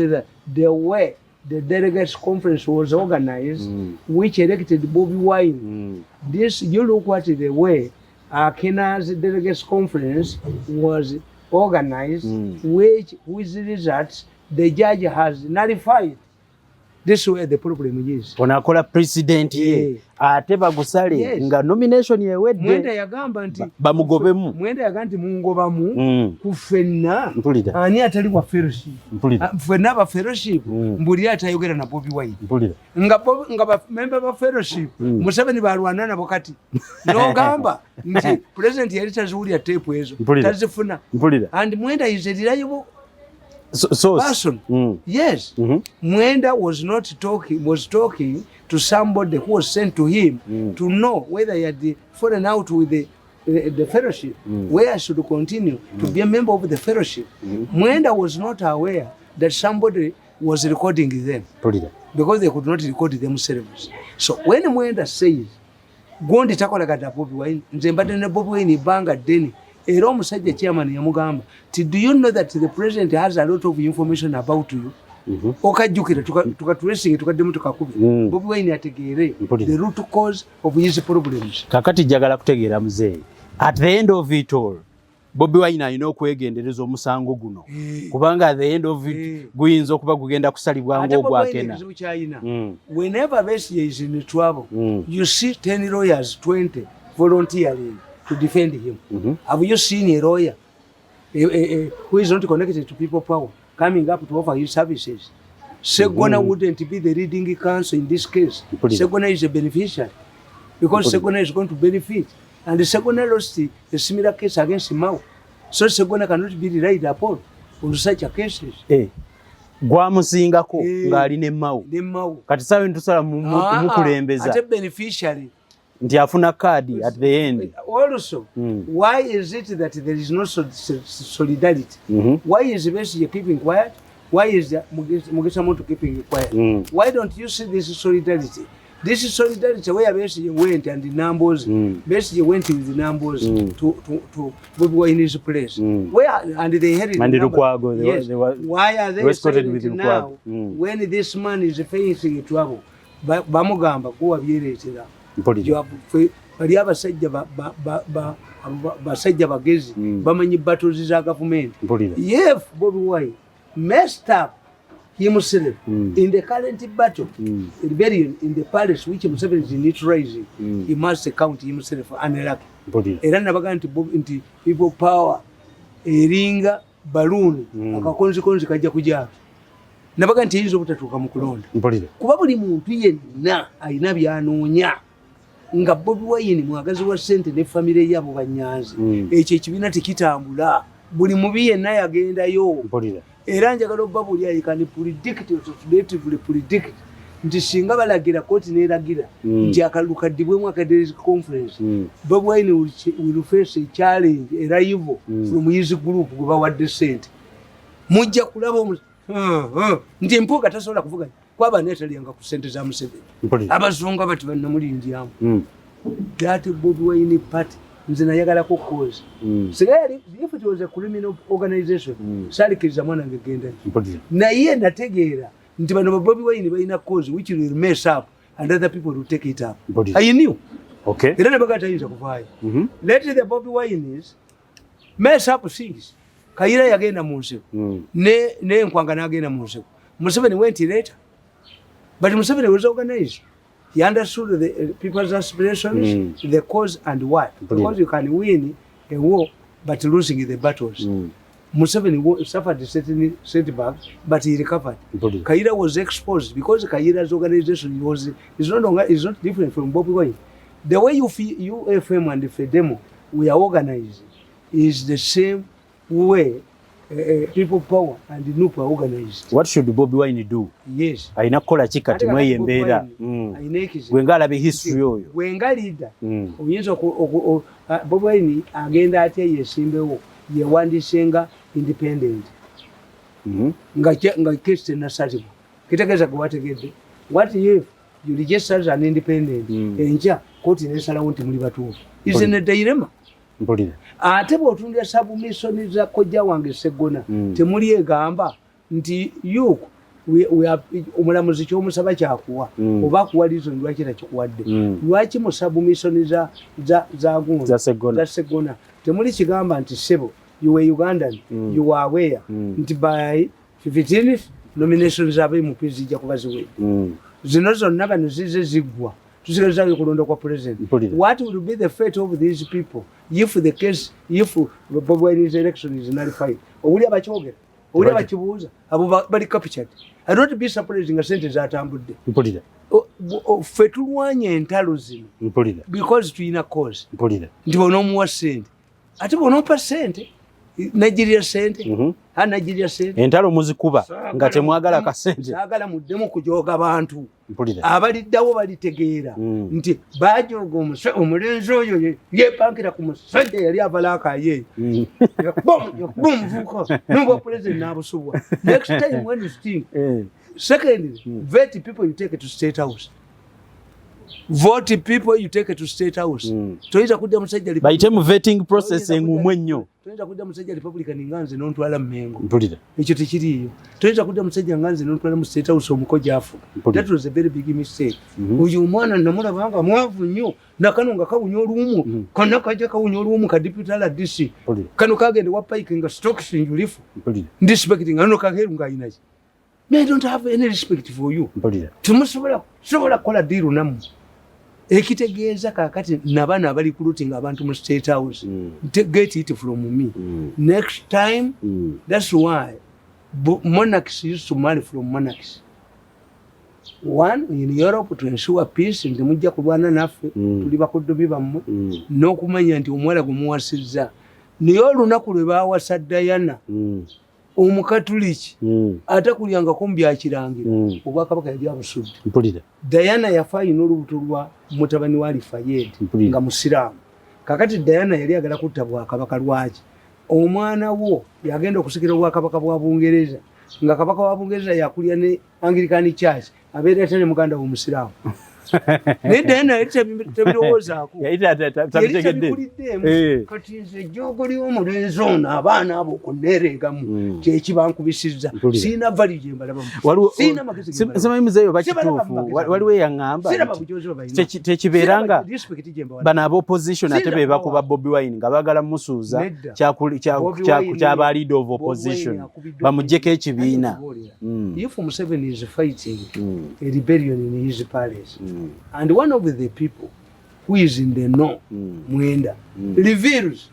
the way the delegates conference was organized, which elected Bobby Wine. This, you look what the way Kena's delegates conference was organized, which with the results the judge has nullified. This is where the problem is. Onakola president ye ate bagusale nga nomination yewedde. Mwenda yagamba nti bamugobemu. Mwenda yagamba nti mungobamu kufenna ani atali wa fellowship. Fenna ba fellowship mbuli atayogera na Bobby Wine. Nga ba member ba fellowship Museveni balwana nabo kati. Nogamba nti president yali tazuulya tape ezo. Tazifuna. And Mwenda is a reliable person. Yes. Mwenda was talking to somebody who was sent to him to know whether he had fallen out with the fellowship, where I should continue to be a member of the fellowship. Mwenda was not aware that somebody was recording them because they could not record themselves. So when Mwenda says, Gondi takola gata Bobby Wine, nze mbadde ne Bobby Wine ibanga deni, era omusajja chairman yamugamba, do you know that the president has a lot of information about you? Okajjukira tukatracing tukaddemu tukakubi. Bobby Wine ategeere the root cause of his problems. Kakati jagala kutegeera muzeeyi. At the end of it all, Bobby Wine alina okwegendereza omusango guno. Kubanga at the end of it, guyinza okuba gugenda kusalibwa ng'ogwakena. Whenever Besigye is in trouble, you see 10 lawyers, 20 volunteering to defend him. Have you seen a lawyer who is not connected to people power coming up to offer his services? Segona wouldn't be the leading counsel in this case. Segona is a beneficiary because Segona is going to benefit. And Segona lost a similar case against Mau. So Segona cannot be relied upon on such a cases. Gwamusingako ngali ne Mau. Kati sawe ntusala mukulembeza. Ate beneficiary. Nti afuna kadi at the end. Also, why is it that there is no solidarity? Why is Besigye keeping quiet? Why is Mugisha Muntu keeping quiet? Why don't you see this solidarity? This is solidarity where Besigye went and the numbers. Besigye went with the numbers to Bobi Wine's place. Where and they inherited and the yes. Why are they silent now when this man is facing trouble? Bamugamba go abyeretera. Bali abasajja basajja bagezi bamanyi battles za government. If Bobi Wine messed up himself in the current battle, rebellion in the palace which Museveni is neutralizing, he must account himself unlucky. Era nabaga nti people power eringa balloon akakonzi kajja kujja. Nabaga nti hizo butatuuka mu kulonda. Kuba buli muntu yenna alina byanoonya. Nga Bobi Wine mwagazi wa sente ne family yabo Banyanzi. Ekyo ekibiina tekitambula. Buli mubi yenna yagendayo. Era njagala obabuli ayikani predictively predict nti singa balagira koti neragira nti akalukadibwemu academic conference Bobi Wine will face a challenge a rival from his group gwe bawadde sente. Mujja kulaba nti empuuga tasobola kuvuga kwaba netaliyanga ku sente za Museveni. Abazungu bati bannamulindyamu. That Bobi Wine party nze nayagalako cause. Sigayali if it was a criminal organization salikiriza mwana ngegenda. Naye nategeera nti bano Bobi Wine balina cause which will mess up and other people will take it up. I knew. Okay. Era nabaga tayinza kuvaayo. Let the Bobi Wine mess up things. Kayira yagenda mu nseko. Ne Nkwanga n'agenda mu nseko. Museveni went later. But Museveni was organized. He understood the people's aspirations, the cause and what. Because you can win a war but losing the battles. Museveni suffered certain setbacks, but he recovered. Kayira was exposed because Kayira's organization is not different from Bobi Wine. The way UFM and FEDEMO we are organized is the same way people power and the NUP are organized. What should Bobi Wine do? Yes. Aina kola chika timwe yembera. Wengala be history oyo. Wengalida. Oyinza Bobi Wine agenda ate yesimbewo yewandisenga independent. Nga keste na satibu. Kitegeza kuwategede. What if you register as an independent? Enja koti nesala wonti muli batuufu. Isn't a dilemma? Ate bw'otundira submission za kojja wange Segona temuli egamba nti yuko omulamuzi ky'omusaba kyakuwa oba kuwa reason lwaki takikuwadde lwaki mu submission za Segona temuli kigamba nti sebo you were Ugandan you were aware nti by 15th nominations abe mu PZ zijja kuba ziwedde zino zonna bano zize ziggwa tusigaliza kulonda kwa president. What will be the fate of these people if the case, if Bobi Wine's election is nullified? Uli abachogera, uli abachibuuza, abo bali captured. I don't be surprised nga sente zatambudde. Ffe tulwanye entalo zino because tulina cause. Nti bonomuwa sente. Ate bonompa sente. Nigeria sente. Nigeria sente. Entalo muzikuba nga temwagala ka sente. Sagala muddemu kujoga bantu. Abaliddawo balitegeera nti bajoga omulenzi oyo yepankira ku musajja yali abalaka ye. Boom vuko. Number president n'abusubwa. Next time when you think. Secondly, vote people you take it to State House. Vote people you take it to State House. Toyinza kudda musajja by time vetting process engumwe nnyo. Toyinza kudda musajja Republican nganze n'ontwala Mmengo. Ekyo tekiriyo. Toyinza kudda musajja nganze n'ontwala mu State House omukoja afu. That was a very big mistake. Uyu mwana namulabanga mwavu nnyo nakano nga kawunya olumu kana kajja kawunya olumu ka deputy ala DC. Kano kagende wa pike nga stocks injulifu. Disrespecting ano kageru nga inaji. I don't have any respect for you. Tumusobola kola deal namu. Ekitegeeza kakati nabana abali recruiting abantu mu State House. Get it from me. Next time, that's why monarchs used to marry from monarchs. one in Europe to ensure peace nti mujja kulwana naffe tuli bakuddubi bammwe n'okumanya nti omuwala gumuwasizza naye olunaku lwe baawasa Diana omukatuliki ate kulyangako mu byakirangira obwakabaka yali abusudde. Diana yafa alina olubuto lwa mutabani wa Alfayed nga musiraamu. Kakati Diana yali agala kutta bwakabaka lwaki omwana wo yagenda okusikira obwakabaka bwa Bungereza nga kabaka wa Bungereza yakulya ne Anglican Church abeera tene muganda w'omusiraamu. Naye Diana yali tabirowoozaako kati nze gyogoli omulenzi ono abaana abo okuneereegamu kyekibankubisizza siina vali gye mbalabamu siina magezi simanyi muzeeyo bakituufu waliwo eyaŋŋamba tekibeeranga bano ab'opposition ate be bakuba Bobi Wine nga baagala musuuza kyaba leader of opposition bamuggyeko ekibiina. If Museveni is fighting a rebellion in his palace and one of the people who is in the know, Mwenda, reveals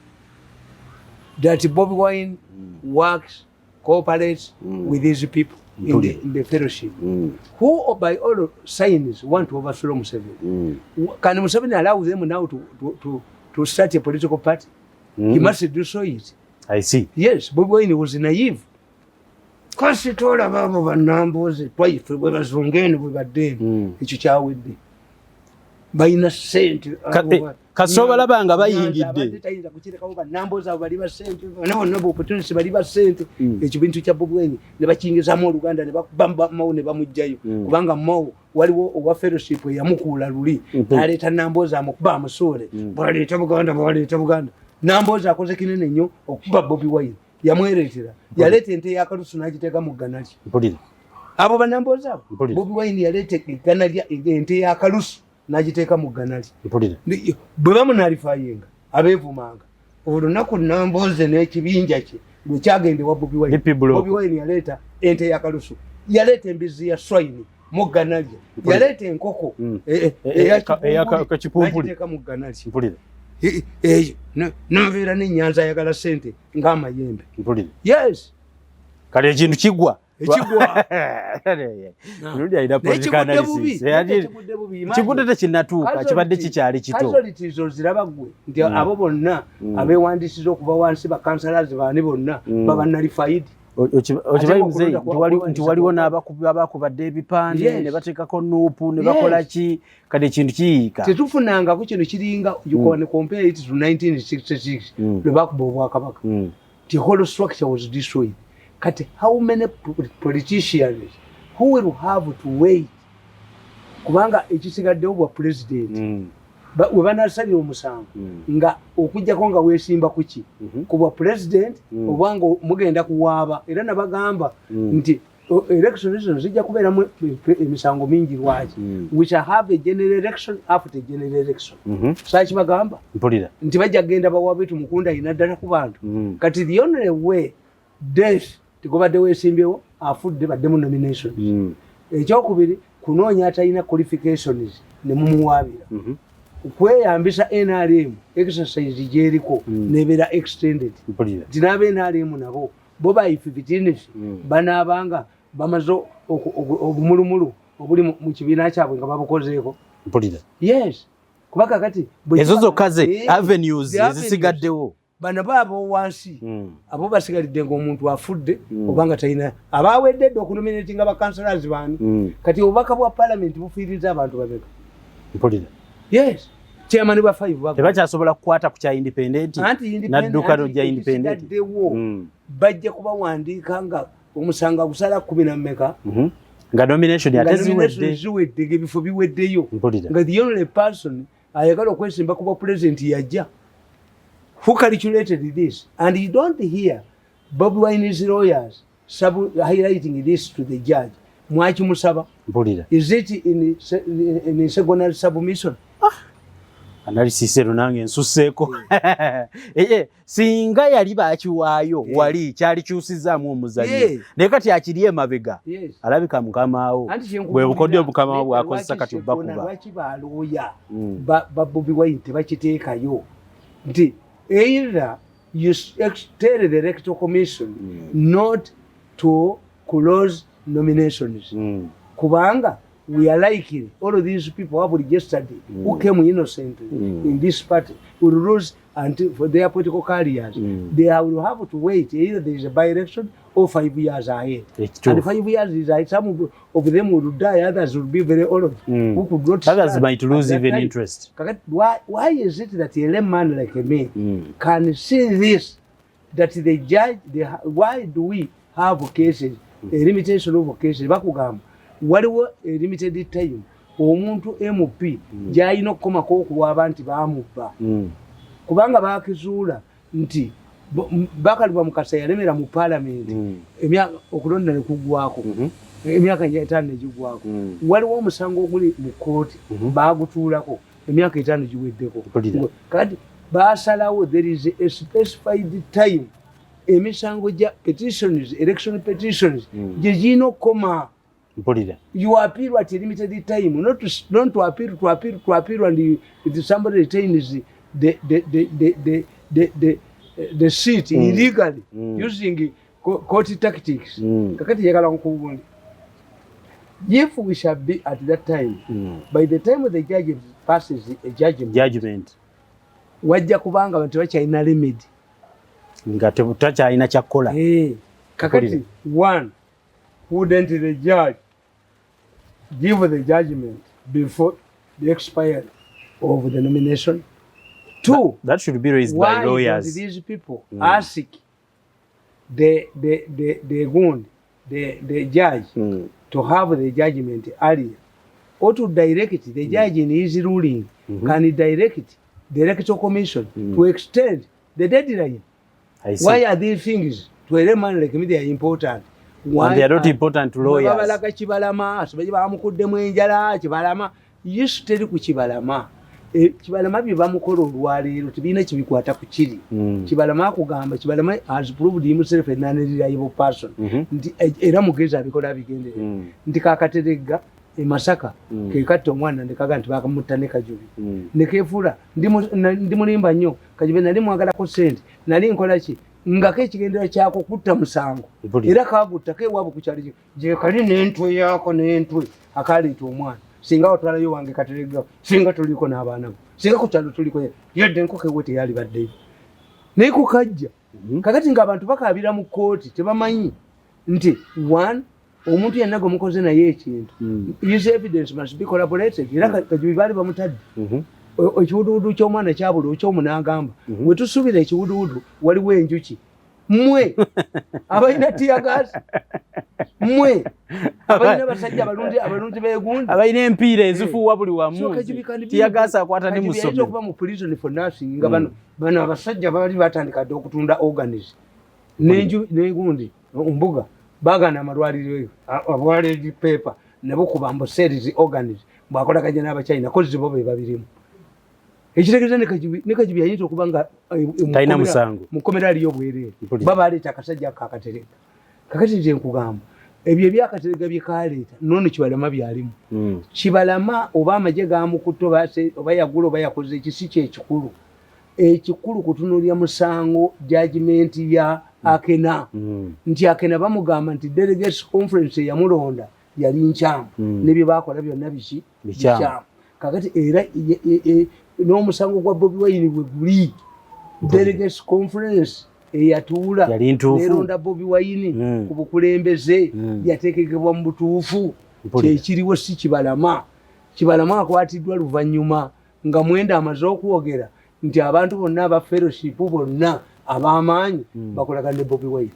that Bobi Wine works, cooperates with these people in the fellowship, who by all signs want to overthrow Museveni. Can Museveni allow them now to start a political party? He must do so it. I see. Yes, Bobi Wine was naive. Kasi tola babo banamboze twaife bwe bazungene bwe badeni ekyo kyawedde bayina sente kasoba labanga bayingidde tayinza kukirekawo banamboze abo bali ba sente nabo opportunity bali ba sente ekyo bintu kya Bobi Wine ne bakingizamu Oluganda ne bakubamba mawo ne bamujjayo kubanga mawo waliwo owa fellowship yamukuula luli naleeta namboze amukuba amusuule bwaleeta Buganda namboze akoze kinene nnyo okuba Bobi Wine yamweretera yaleta ente yakalusu n'agiteeka mu ggana lye abo banamboza abo Bobi Wine yaleta eggana lya ente yakalusu n'agiteeka mu ggana lye bwe bamunalifayinga abeevumanga olunaku namboze n'ekibinja kye lwe kyagende wa Bobi Wine. Bobi Wine yaleta ente yakalusu yaleta embizi ya swine mu ggana lye yaleta enkoko n'agiteeka mu ggana lye eyo n'abeera n'enyanza ayagala sente ng'amayembe. Yes. Kale ekintu kigwa. Kigudde tekinnatuuka kibadde kikyali kito. Casualties oziraba ggwe nti abo bonna abeewandiisiza okuva wansi bakansalazi baani bonna baba nalifayidi. Okimanyi muzeeyi nti waliwo n'abakubadde ebipande ne bateekako nuupu ne bakola ki kati ekintu kiyiika. Tetufunangako kino kiringa you can compare it to 1966 lwe bakuba obwakabaka. The whole structure was destroyed. Kati how many politicians who will have to wait kubanga ekisigaddewo bwa president we banasalira omusango nga okujjako nga weesimba kuki ku bwa president obanga mugenda kuwaaba era nabagamba nti election zijja kubeeramu emisango mingi lwaki which have a general election after general election saaki bagamba nti bajja kgenda bawaabe tumukunda ayina ddala ku bantu kati the only way death tikobadde weesimbyewo afudde baddemu nominations ekyokubiri kunoonya atalina qualifications ne mumuwaabira kweyambisa NRM exercise gyeriko nebeera extended nti n'aba NRM nabo bo bayife bitinesi banaabanga bamaze obumulumulu obuli mu kibiina kyabwe nga babukozeeko. Yes, kuba kakati ezo zokka ze avenues ezisigaddewo bano baabo wansi abo basigalidde ng'omuntu afudde obanga talina abaawedde dde okunominatinga bakansalazi baani kati obubaka bwa parliament bufiiriza abantu babeka. Yes, chairman ba 5 tebakyasobola kukwata ku kya independent nadduka no gya independent bajja kubawandiika nga omusanga gusala 10 na mmeka nga nomination ziwedde ebifo biweddeyo nga the only person ayagala okwesimba kuba president yajja. Who calculated this? And you don't hear Bobi Wine's lawyers highlighting this to the judge. Mwachi musaba? Is it in secondary submission? Analysis ero nange nsusseeko. Singa yali baakiwaayo wali kyali kyusizaamu omuzannyo naye kati akiri emabega alabika mukamaawo bwe bukodde obukamaawo bwakozesa kati bakuba. Lwaki balooya ba Bobi Wine tebakiteekayo nti either you tell the electoral commission not to close nominations kubanga we are likely all of these people who have registered who came innocently in this party will lose until for their political careers. They will have to wait either there is a by-election or 5 years ahead. And 5 years is ahead. Some of them will die, others will be very old. Who could not others might lose even interest. Why is it that a layman like me can see this? That the judge, why do we have cases, a limitation of cases? Bakugamba waliwo a limited time omuntu MP gyalina okukomako okuwa abantu bamubba kubanga bakizuula nti Bakalibwa Mukasa yalemera mu parliament emyaka okulonda ne kugwako emyaka 5 negigwako waliwo omusango oguli mu kooti bagutuulako emyaka 5 giweddeko kati basalawo there is a specified time emisango gya petitions election petitions gyegina okukoma. You appeal at a limited time, not to appeal, and if somebody retains the seat illegally using court tactics. If we shall be at that time, by the time the judge passes a judgment, wajja kubanga abantu bakyalina remedy nga tebutakyalina kyakkola. Kakati one, wouldn't the judge give the judgment before the expiry of the nomination? Two, that should be raised by lawyers. Why these people ask the judge to have the judgment earlier, or to direct the judge in his ruling can direct the electoral commission to extend the deadline? Why are these things to a layman like me they are important? Why and they are not important to lawyers? Babalaka Kibalama, asobaje bamukuddemu enjala Kibalama, used to ku Kibalama. Kibalama bibamukola olwaleero tebina kibikwata ku kiri. Kibalama akugamba Kibalama has proved himself a non-reliable person. Nti era mugezi abikola bigendera. Nti kakaterega e Masaka ke katta omwana ndekaga nti bakamutta ne Kajubi. Nekefuula ndi mulimba nnyo Kajubi nali mwagalako sente nali nkola ki ngako ekigendera kyako kutta musango era kagutta kewaabo ku kyali gye kali n'entwe yaako n'entwe akaleeta omwana singa watwalayo wange Katerega singa tuliko n'abaana bo singa ku kyalo tuliko yadde enkoko ewe teyali baddeyo naye kukajja kakati ng'abantu bakaabira mu kooti tebamanyi nti one omuntu yenna gwe mukoze naye ekintu his evidence must be collaborated era Kajubi baali bamutadde ekiwuduwudu ky'omwana kyabula ekyomunagamba bwe tusuubira ekiwuduwudu waliwo enjuki mmwe abalina tiyagaasi mmwe abalina basajja abalunzi beegundi abalina empiira ezifuuwa buli wamu tiyagaasi akwata ne musomero okuba mu prison for nursing nga bano abasajja baali batandika dde okutunda organs n'egundi mbuga bagana amalwaliro abwaledi paper nabo kuba mbu series organs bwakolaganye n'Abachina kozi bo be babirimu. Ekitegeeza ne Kajubi yayita okuba nga talina musango mukomera aliyo bwereere baba aleeta akasajja Katerega. Kakati nze nkugamba ebyo ebyakaterega bye kaleeta noono Kibalama byalimu. Kibalama oba amagye gamukutte oba yagula oba yakoze ekisi kyekikulu ekikulu kutunuulya musango judgment ya Akena nti Akena bamugamba nti delegates conference yamulonda yali nkyamu nebye bakola byonna bikyamu. Kakati era n'omusango gwa Bobi Wine bwe guli delegates conference eyatuula neronda Bobi Wine ku bukulembeze yateekekebwa mu butuufu kyekiriwo si Kibalama. Kibalama akwatiddwa luvannyuma nga Mwenda amaze okwogera nti abantu bonna aba fellowship bonna ab'amaanyi bakolaga ne Bobi Wine.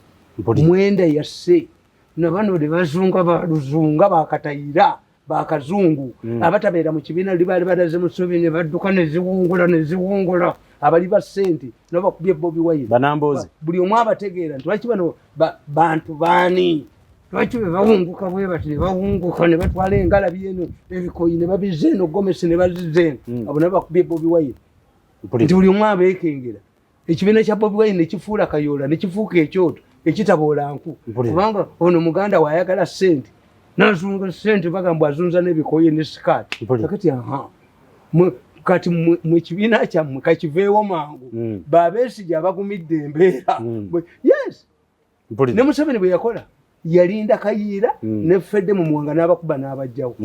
Mwenda yasse nabano ne bazunga baluzunga bakatayira bakazungu abatabeera mu kibiina libaali badaze mu ssuubi ne badduka ne ziwungula abali ba ssente nabo bakubye Bobi Wine banambozi buli omu abategeera nti lwaki bano bantu baani lwaki be bawunguka bwe bati ne bawunguka ne batwala engalabi eno ebikoyi ne babizza eno Gomesi ne bazizza eno abo nabo bakubye Bobi Wine nti buli omu abeekengera ekibiina kya Bobi Wine ne kifuula kayoola ne kifuuka ekyoto ekitaboola nku kubanga ono muganda waayagala ssente nazunga ssente bagamba azunza n'ebikoyi ne sikaati. Kakati kati mwe kibiina kyammwe kakiveewo mangu Babesigye abagumidde embeera. Yes ne Museveni bwe yakola yalinda Kayiira ne Fedde mu Muwanga n'abakuba n'abajjawo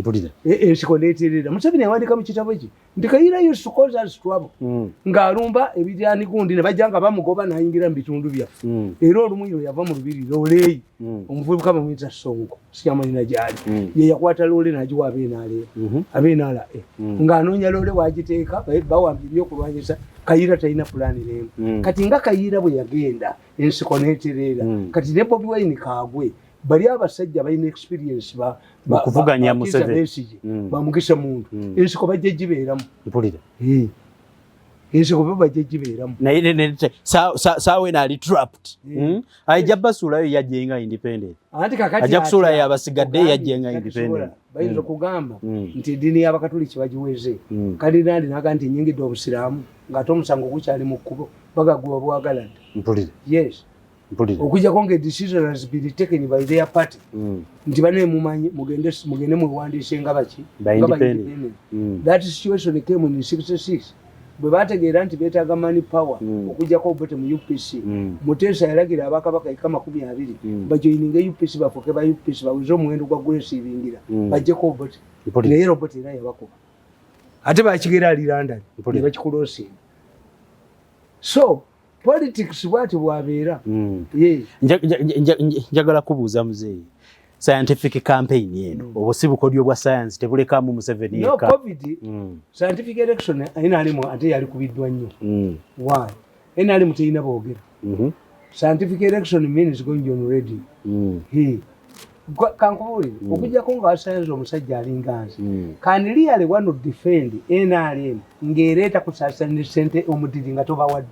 ensiko neeterera. Museveni yawandika mu kitabo ki nti Kayiira used to cause us trouble ng'alumba ebiryani gundi ne bajja nga bamugoba n'ayingira mu bitundu byaffe. Era olumu yo yava mu lubiri Loleeyi omuvubuka bamuyita Sonko sikyamanyina gyali ye yakwata Loole n'agiwa ab'enaala ng'anoonya Loole wagiteeka bawambye ebyokulwanyisa Kayiira talina pulaani n'emu. Kati nga Kayiira bwe yagenda ensiko neeterera kati ne Bobi Wine Kaagwe bali abasajja balina experience kuvuganya Museveni bamugisa muntu ensiko bajja gibeeramu ensiko bajja gibeeramu saawe naali trapped ajja basuulayo yajjenga independent anti kakati ajja kusuulayo abasigadde yajjenga independent bayinza kugamba nti eddiini y'Abakatoliki bagiweze Kardinali n'agamba nti nnyingidde obusiraamu ng'ate omusango gukyali mu kkubo bagaguba bwagaladde yes okujjako ng'edecision has been taken by their party nti bane mumanyi mugende mwewandiise nga baki that situation came in 66 bwe bategeera nti beetaaga money power okujjako Obote mu UPC Muteesa yalagira abakabaka eka 20 bajoyininge UPC bafuke ba UPC baweze omuwendo gwa Grace ibingira bajjeko Obote naye Obote era yabakuba ate bakigera ali London ne bakikuloosinga. So politics bwati bwabeera njagala kubuuza muzeeyi scientific campaign eno obusibukodyo bwa science tebulekamu Museveni yekka. COVID scientific election NRM ate yali kubiddwa nnyo. Why? NRM teyina boogera. Scientific election means going on radio. Kankubulire okujjako nga science omusajja alinganze can really one of defend NRM ng'ereeta kusaasaanya ssente omudiri nga tobawadde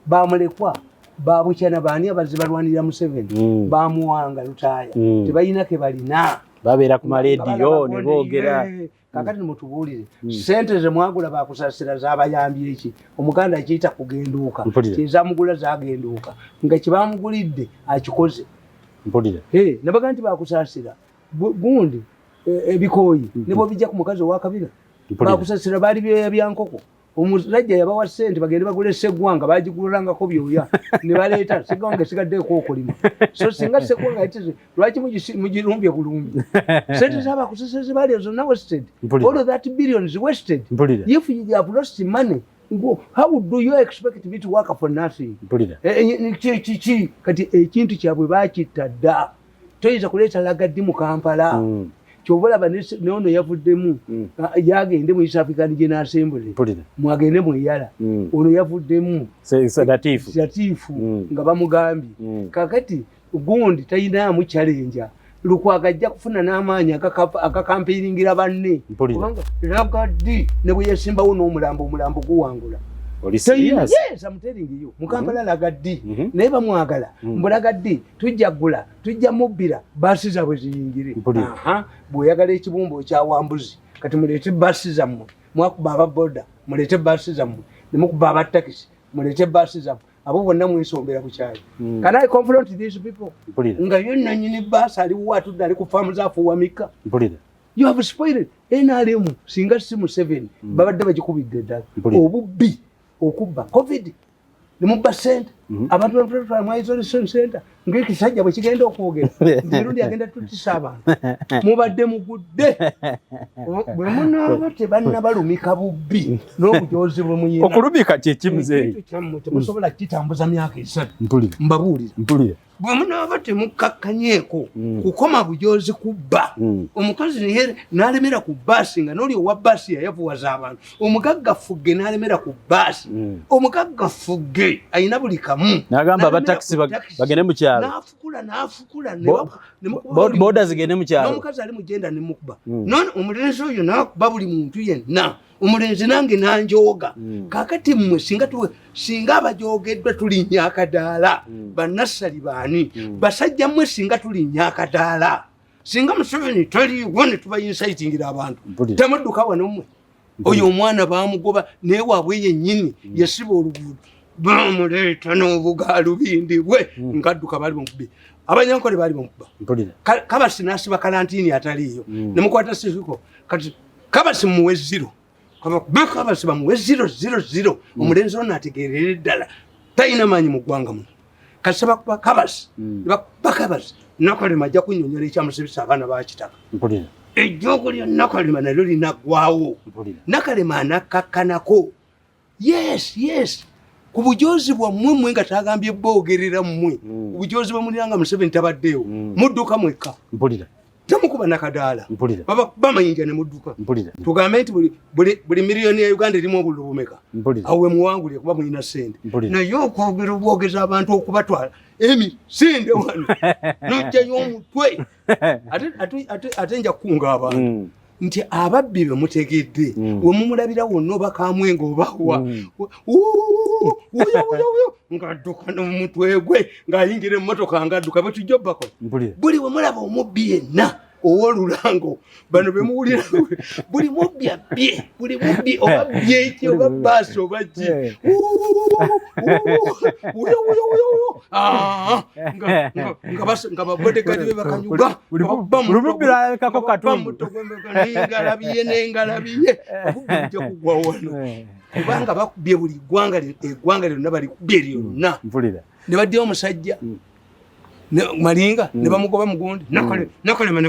bamulekwa babukyana baani abazibalwanira Museveni bamuwanga lutaaya tebalina ke balina babeera ku malediyo ne boogera. Kakati mutubuulire ssente ze mwagula bakusaasira z'abayambi eki omuganda akiyita kugenduuka kyezamugula zagenduuka nga kyebamugulidde akikoze ne baga nti bakusaasira gundi ebikooyi ne bwebijja ku mukazi owa Kabila bakusaasira baali byankoko omusajja yabawa ssente bagende bagule Sseggwanga bagigulangako byoya ne baleeta Sseggwanga esigaddeeko okulima. So singa Sseggwanga yitize lwaki mugirumbye bulumbi ssente z'abakusasa zibaali ezo zonna wasted all of that billions wasted if you have lost money how do you expect me to work for nothing? Kati ekintu kyabwe bakitta dda toyinza kuleeta Lagaddi mu Kampala kyobalaba neono yavuddemu yagende mu East African General Assembly mwagende mweyala ono yavuddemu sedatifu nga bamugambye kakati gundi tayinaamu challenge Lukwago ajja kufuna n'amaanyi akakampiringira banne kubanga Lagaddi ne bwe yasimbawo n'omulambo guwangula. Yes, I'm telling you. Mukampala Lagaddi naye bamwagala mbu Lagaddi tujja gula tujja mubbira basi zaabwe ziyingire. Bw'oyagala ekibumbo kya Wambuzi kati muleete basi zammwe mwakuba ababoda muleete basi zammwe ne mukuba abatakisi muleete basi zammwe abo bonna mwesombera ku kyayi. Can I confront these people? Nga yonna nnyini basi aliwo atudde ali ku faamu zaafuuwa mikka. You have spoiled NRM singa si Museveni babadde bagikubidde ddala obubbi okubba COVID ne mubba ssente abantu bamutwala mu isolation center ng'ekisajja bwe kigenda okwogera ntirundi agenda tutisa abantu mubadde mugudde bwe munaaba tebannabalumika bubbi n'obujozi bwe muyina okulumika kyeki muzeeyi temusobola kitambuza myaka 3 mbabuulira bwe munaaba temukakkanyeeko kukoma bujozi kubba omukazi n'alemera ku baasi nga n'oli owa baasi yayavuwaza abantu omugaggafugge n'alemera ku baasi omugaggafugge ayina buli kamu n'agamba abatakisi bagende mu kyalo n'afukula boda zigende mu kyalo n'omukazi ali mugenda ne mukuba none omulenzi oyo n'akuba buli muntu yenna omulenzi nange nanjooga kakati mmwe singa abajoogeddwa tulinnya akadaala bannassali baani basajja mmwe singa tulinnya akadaala singa Museveni taliiwo ne tubayinsayitingira abantu temudduka wano mmwe oyo omwana baamugoba naye waabwe yennyini yasiba oluguudo bamuleeta n'obugaalubindi bwe ngadduka bali bamukubi abanyankole baali bamukuba Kabasi n'asiba kalantiini ataliiyo ne mukwata siriko kati Kabasi muwe 0 Kabasi bamuwe 0 omulenzi ono ategeerera ddala talina maanyi mu ggwanga muno kasaba kuba Kabasi bakuba Kabasi Nakalema ajja kunnyonnyola ekyamusibisa abaana bakitaka. Mpulira. Ejjoogo Nakalema nalyo linaggwawo. Mpulira. Nakalema anakakkanako. Yes. Ku bujoozi bwammwe nga tagambye boogerera mmwe. Obujoozi bwamuliranga Museveni tabaddeewo. Mudduka mwekka. Mpulira. Temukuba nakadaala. Mpulira. Bamayinja ne mudduka. Mpulira. Tugambe nti buli miliyoni ya Uganda erimu obululu bumeka. Mpulira. Awe muwangulire kuba mulina ssente. Mpulira. Naye okwogera obwogeza abantu okubatwala emisinde wano n'ojjayo omutwe ate nja kukunga abantu nti ababbi be mutegedde we mumulabira wonna oba kamwenga obawa ng'adduka n'omutwe gwe ng'ayingira emmotoka ng'adduka bwe tujja obbakola buli we mulaba omubbi yenna ow'olulango bano be muwulira buli mubbi abbye buli mubbi oba byeki oba baasi oba ki nga babodegadi be bakanyuga ngalabiye nengalabiye obubbi bujja kugwa wano kubanga bakubbye buli eggwanga lyonna balikubye lyonna ne baddeyo omusajja Malinga ne bamugoba mugundi nakalema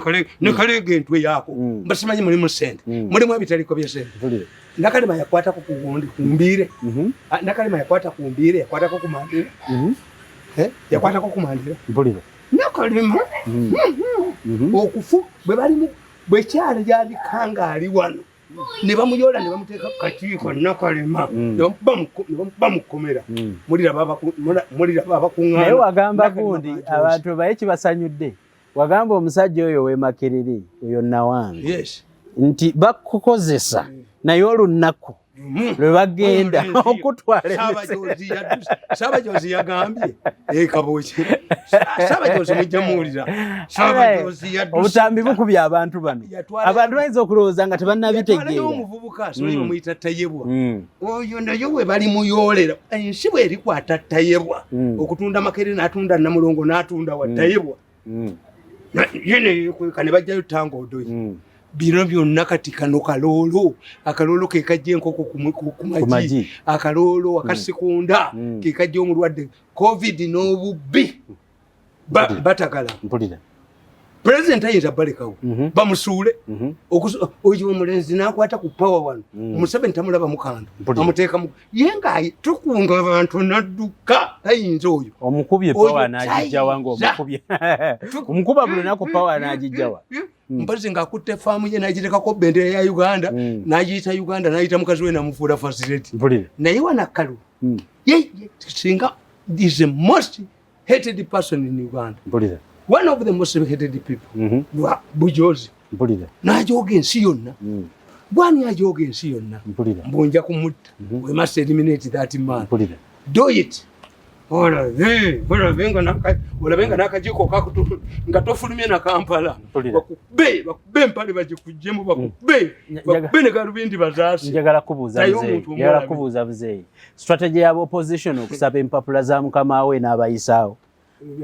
entwe yaako mbasimanyi mulimu ssente mulimu ebitaliko bya ssente Nakalema yakwatako ku gundi kumbiire Nakalema yakwata ku mbiire yakwatako ku mandira yakwatako ku mandira Nakalema okufu bwe balimu bwe kyali gyabikanga ali wano ne bamuyola ne bamuteeka ku kakiiko Nakalema ne bamukomera mulira babakuŋŋaana. Naye wagamba gundi abantu baye kibasanyudde wagamba omusajja oyo w'Emakerere oyo Nawange nti bakukozesa naye olunaku lwe bagenda okutwala Saabajozi yagambye Kaboki Saabajozi mujja muwulira Saabajozi yadduse obutambi bukubye abantu bano abantu bayinza okulowooza nga tebannabitegeera omuvubuka soyo muyita Tayebwa oyo nayo we bali muyoolera ensi bwe erikwata Tayebwa okutunda Makerere n'atunda Namulongo n'atunda wa Tayebwa yene kane bajjayo Tangodoyi bino byonna kati kano kaloolo akaloolo ke kajja enkoko ku magi akaloolo akasekunda ke kajja omulwadde covid n'obubbi batagala President ayinza balekawo bamusuule oyo omulenzi n'akwata ku power wano Museveni tamulaba mukando amuteeka yenga tukunga abantu nadduka ayinza oyo omukubye power n'agijjawa ng'omukubye omukuba buli naku power n'agijjawa mbazi ng'akutte faamu ye n'agiteekako bendera ya Uganda n'agiyita Uganda n'ayita mukazi we n'amufuula facility naye wanakkalu singa is the most hated person in Uganda one of the most hated people Bujozi n'ajooga ensi yonna bwani ajooga ensi yonna mbunja kumutta we must eliminate that man do it olabenga n'akajiiko kakutu nga tofulumye na Kampala bakubbe empale bagikuggyemu bakubbe ne galubindi bazaasi. Njagala kubuuza buzeeyi strategy y'aba opposition okusaba empapula za mukama we n'abayisaawo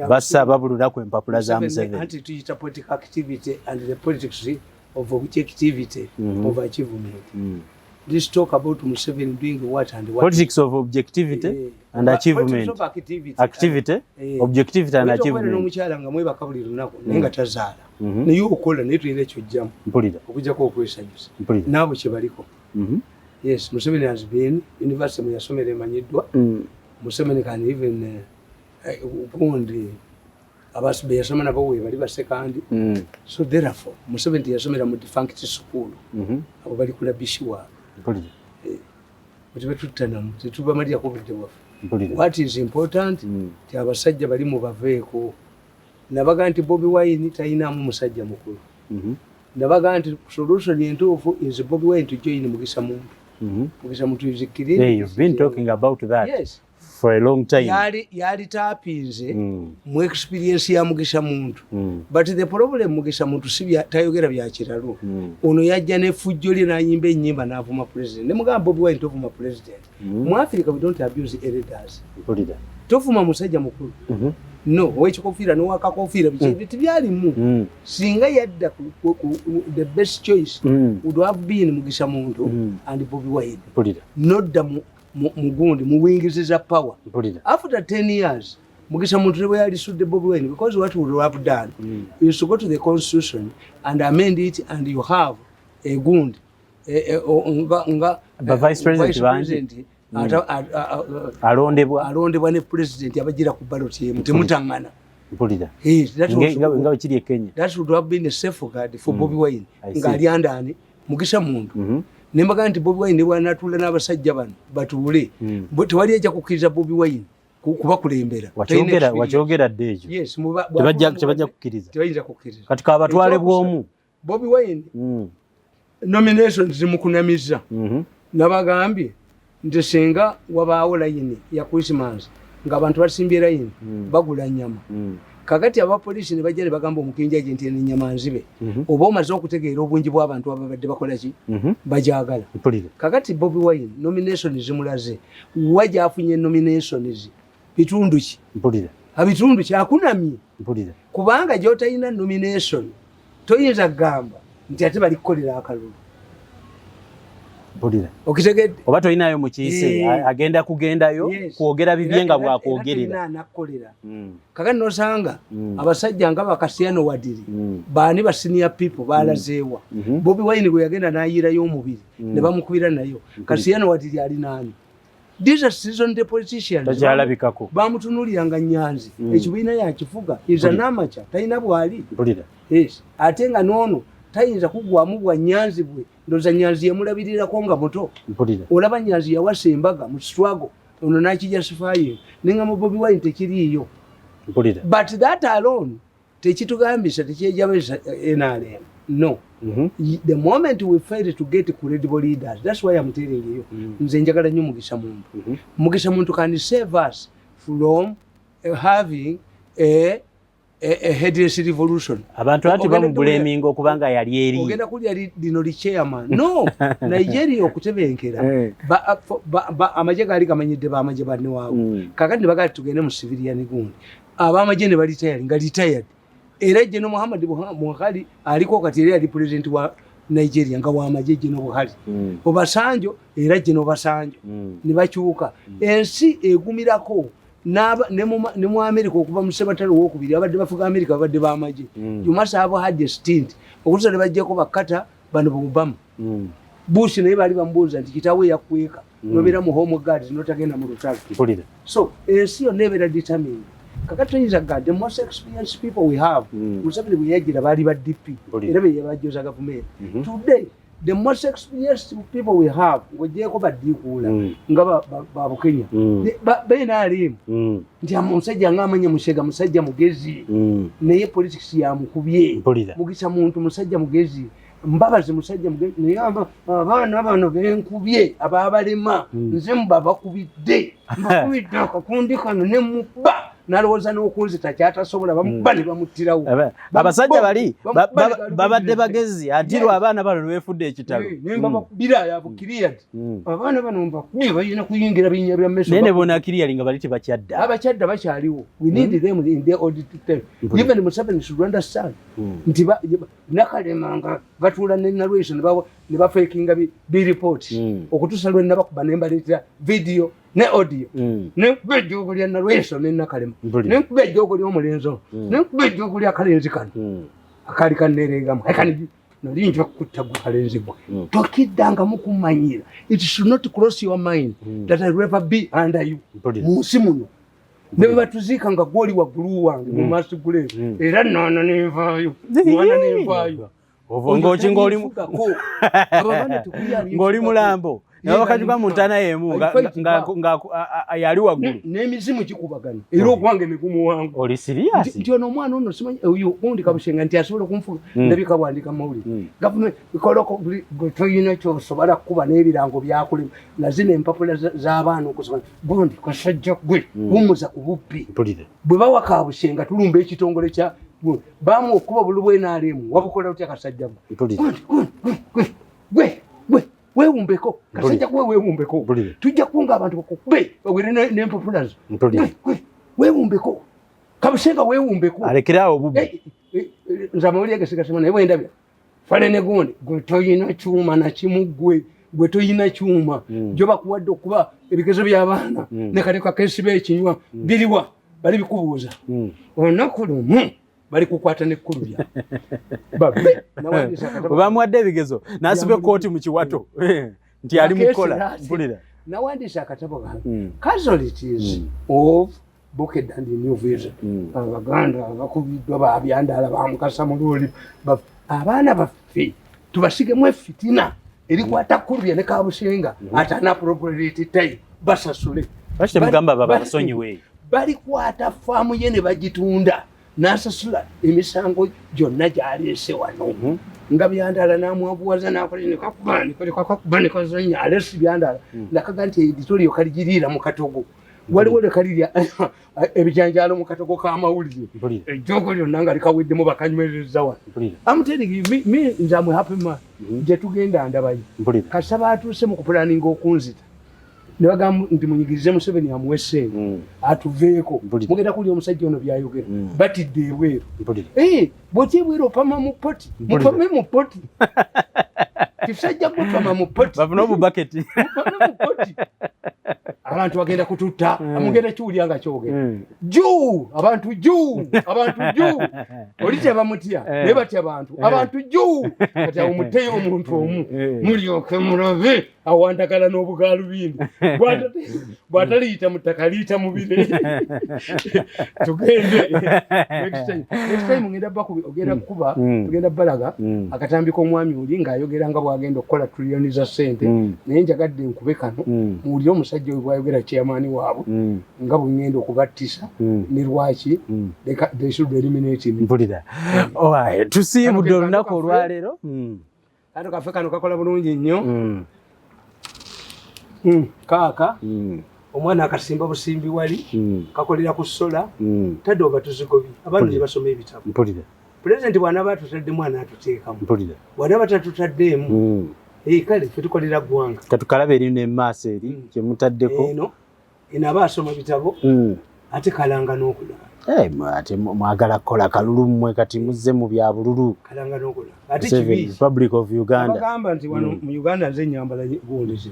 bassa babululaku empapula za Museveni. Anti tuyita political activity and the politics of objectivity of achievement. This talk about Museveni doing what and what. Politics of objectivity and achievement. Activity, objectivity and achievement. N'omukyala nga mwebaka buli lunaku naye nga tazaala. Naye okola naye tulina ekyojjamu. Okujjako okwesanyusa. Naabo kye baliko. Yes, Museveni has been university mwe yasomera emanyiddwa. Museveni can even gundi abasibe yasoma nabo we bali basekandi so therefore Museveni yasomera mu defunct school abo bali kula bishiwa kuti tutana tuba mali yakobide wafu what is important ti abasajja bali mu baveeko nabaga nti Bobi Wine tayina mu musajja mukulu nabaga nti solution entuufu is Bobi Wine to join Mugisha Muntu Mugisha Muntu is killing. Hey, you've been talking about that. Yes. For a long time. Yali tapinze mu experience ya Mugisha Muntu. But the problem Mugisha Muntu sibya tayogera bya kiralo. Ono yajja ne fujjoli na nyimba enyimba n'avuma president. Ne mugamba Bobi Wine tofuma president. Mu Africa we don't abuse elders. Tofuma musajja mukulu. No, wekikofiira no wakakofiira bichi byali mu. Singa yadda the best choice would have been Mugisha Muntu and Bobi Wine. Not the Mugundi, Muwingiziza power. After 10 years, Mugisha muntu we yali sued Bobi Wine because what would have done is to go to the constitution and amend it, and you have a gund the vice president alondebwa ne president abagira ku ballot ye mutemutangana mpulira nga kiri Kenya. That would have been a safeguard for Bobi Wine ngali andani Mugisha muntu nembaga nti Bobi Wine bwanatula n'abasajja bano batule tewali ajja kukkiriza Bobi Wine kuba kulembera wakyogera ddejo. Yes, tebajja kukkiriza kati kabatwale bwomu Bobi Wine nominations zimukunamiza nabagambye nti senga wabaawo layini ya Christmas ng'abantu basimbye layini bagula nyama kakati abapolisi ne bajja ne bagamba omukinja nti ennyama nzibe oba omaze okutegeera obungi bw'abantu ababadde bakola ki bajagala kakati Bobi Wine nominations zimulaze wajja afunye nominations bitundu ki abitundu ki akunamye kubanga gy'otalina nomination toyinza kugamba nti ate bali kukolera akalulu okitegedde oba toyinayo mukiise agenda kugendayo kwogera bibye nga bwakwogerera kakati nosanga abasajja nga bakasiyano wadiri baani ba senior people balazeewa Bobi Wine gwe yagenda n'ayirayo omubiri ne bamukubira nayo kasiyano wadiri ali naani these are seasoned politicians tajalabikako bamutunulira nga nyanzi ekibiina yakifuga is an amateur talina bwali ate nga noono tayinza kugwamu bwa nyanzi bwe ndoza nyanzi yamulabirirako nga muto olaba nyanzi yawasa embaga mu struggle ono nakijasifayo nenga mu Bobi Wine tekiriiyo but that alone tekitugambisa tekyejabisa NRM no the moment we fail to get credible leaders, that's why I'm telling you nze njagala nnyo Mugisha muntu can save us from having a headless revolution. Abantu ati bamubulaminga okubanga yali eri ogenda kulya lino li chairman no Nigeria okutebenkera amaje gali kamanyidde bamaje banne waawo kakati ne bagati tugende mu civilian gundi abamaje ne bali tayari nga retired era General Muhammad Buhari aliko kati era ali president wa Nigeria nga wamaje General Buhari Obasanjo era General Obasanjo ne bakyuka ensi egumirako ne mu America okuva mu Sebatale w'okubiri abadde bafuga America abadde bamaje you must have had a stint okutusa ne bajjako bakata bano Obama Bush naye bali bamubuuza nti kitaawe yakweka nobeera mu home guards notagenda mu lutalo so ensi yonna ebeera determined kakati is the most experienced people we have Museveni bwe yagira baali ba DP era be yabajoza gavumenti today the most experienced people we have ngojeko badikuula nga babu Kenya bena alimu nti amusajja nga amanya Mushega musajja mugezi naye politics ya mukubye Mugisha muntu musajja mugezi mbabazi musajja mugezi naye abaana bano benkubye ababalema nze mbaba kubidde mbakubidde akakundi kano ne muba nalowooza n'okunzita kyatasobola bamubane bamutirawo abasajja bali babadde bagezi atirwa abaana bano beefudde ekitalo nembabakubira yabukiriyadi abaana bano mbakubye balina kuyingira binnya bya meso nene bona akiriyali nga bali tebakyadda abakyadda bakyaliwo we need them in their audit time even Museveni should understand nti nakalemanga batuula ne narration ne bafekinga bi report okutusa lwe nabakuba nembaleetera video ne audio ne video kulya narration ne nakalema ne video kulya omulenzo ne video kulya kalenzi kano akali kanerengamu akani nalinjwa kutagu kalenzi bwa tokidanga mukumanyira it should not cross your mind that I will ever be under you musimuno ne batuzika nga goli wa gulu wange mu masugule era nono nenvayo mwana nenvayo ovongochi ngoli mulambo na wakati ba Montana yemu nga yali wagulu n'emizimu kikubagana era okwange migumu wangu oli serious nti ono mwana ono simanyi uyu undi kabushenga nti asobola kumfuga ndabika bwandika mawuli government ikoloko toyina kyo sobola kuba n'ebirango byakulima nazine empapula z'abaana okusoma bondi kasajja gwe bumuza kubuppi bwe bawa kabushenga tulumba ekitongole kya bamu okuba bulubwe n'alemu wabukola utya kasajja gwe weewumbeko kasajja kuwe weewumbeko tujja kunga abantu bakukube ogere n'empapulazo weewumbeko kabushenga weewumbeko alekerawo bubi nzamawuli egesigasimu naye bwendabya fale ne gundi gwe toyina kyuma na kimu gwe toyina kyuma gyo bakuwadde okuba ebigezo by'abaana ne kale kakesi b'ekinywa biriwa bali bikubuuza olunaku lumu bali kukwata nekkulubya bamuwadde ebigezo n'asiba ekkooti mu kiwato nti ali mukola mpulira nawandiisa akatabo gange casualties of Bucket and New Vision abaganda bakubiddwa babyandaala bamukasa mu luli abaana baffe tubasigemu efitina erikwata kulubya ne kabusinga atana appropriate time basasule bakite mugamba babasonyiwe balikwata faamu ye ne bagitunda n'asasula emisango gyonna gyaleese wano nga byandaala n'amwabuwaza n'akolenikakubani kazonya alesi byandaala nakaga nti editoriyo kaligiriira mu katogo waliwo lekalirya ebijanjalo mu katogo k'amawulire ejjogo lyonna nga likaweddemu bakanywereza wano amuterigi nze amwe happy man gye tugenda ndabayo kasa baatuuse mu kupulaninga okunzita ne bagamba nti munyigirize Museveni amuwe ssente atuveeko mugenda kulya omusajja ono byayogera batidde ebweru bw'otya ebweru opama mu poti mupame mu poti kisajja kupama mu poti bafuna obubaketi abantu bagenda kututta amugenda kiwulya nga kyogera juu abantu juu olitya bamutya naye batya abantu juu kati awo muteyo omuntu omu mulyoke mulabe awandagala n'obugaalubindi bw'ataliyita mu ttaka liyita mu bire tugende next time ogenda kukuba tugenda balaga akatambi k'omwami oli ng'ayogera nga bw'agenda okukola trillioni za ssente naye njagadde nkube kano muwulire omusajja we bw'ayogera chairman waabwe nga bwe ngenda okubattisa ne lwaki they should eliminate him. Mpulira tusiibudde olunaku olwaleero kano kaffe kano kakola bulungi nnyo kaaka omwana akasimba busimbi wali kakolera ku sola tadde oba tuzigobi abantu gye basoma ebitabo pulezidenti bw'anaaba atutadde mwana atuteekamu bw'anaaba tatutaddeemu kale ffe tukolera ggwanga katukalabe eri n'emaaso eri gye mutaddeko eno aba asoma bitabo ate kalanga n'okulaba ate mwagala kukola kalulu mmwe kati muzze mu bya bululu kalanga n'okulaba ate kibi Republic of Uganda bagamba nti wano mu Uganda nze nyambala gundi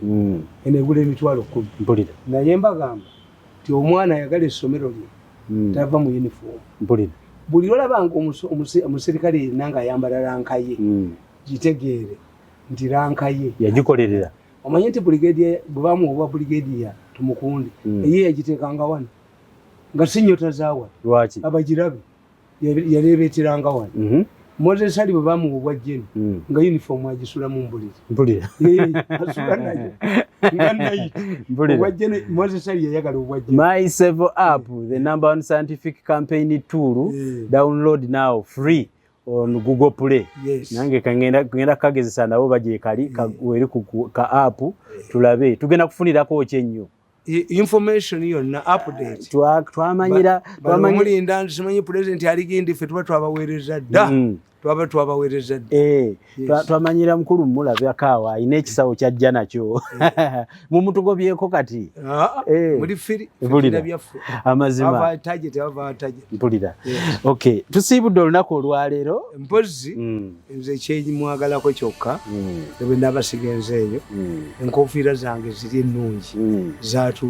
eno egula emitwalo 10 mpulira naye mbagamba nti omwana ayagala essomero lye tava mu uniform mpulira buli lwolabanga omuserikale yenna ng'ayambala lanka ye gitegeere nti lanka ye yagikolerera omanye nti brigadier bwebamu obwa brigadier tumukunde ye yagiteekanga wano nga sinyota zaawa lwaki abagirabe yaleebeeteranga wano Moses ali bwe bamuwa obwa jeni nga uniform agisula mu mbuliri mpulira asula naye nga nayi obwa jeni Moses ali yayagala obwa jeni MySevo app, the #1 scientific campaign tool, download now free on Google Play. Nange kangenda kagezesa nabo baje kali weri ku ka app tulabe tugenda kufunirako kyenyo information yonna update twamanyira mulinda simanyi president aligindi fe tuba twabaweereza dda twabaweereza twamanyira mukulu mulabe akaawa ayina ekisawo kyajja nakyo mumutugobyeko kati muri firi amazima mpulira okay tusiibudde olunaku olwaleero mpozi nze kyemwagalako kyokka bwe nabasigenza eyo enkofiira zange ziri ennungi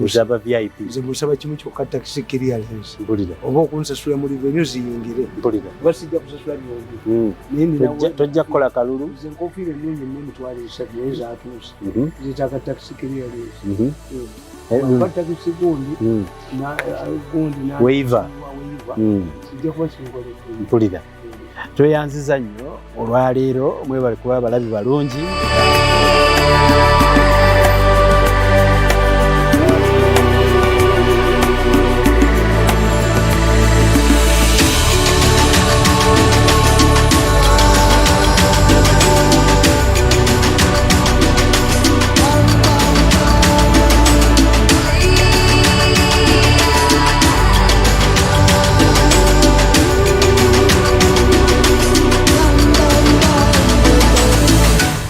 zaba VIP nze musaba kimu kyokka taxi clearance oba okunsasula mu revenue ziyingire basijja kusasula byombi tojja kukola kalulu nze enkofiira ennungi n'emitwalo 3 naye zaatuuse zitaka taxi clearance taxi gundi waiver mpulira tweyanziza nnyo olwaleero mwebali kuba abalabi balungi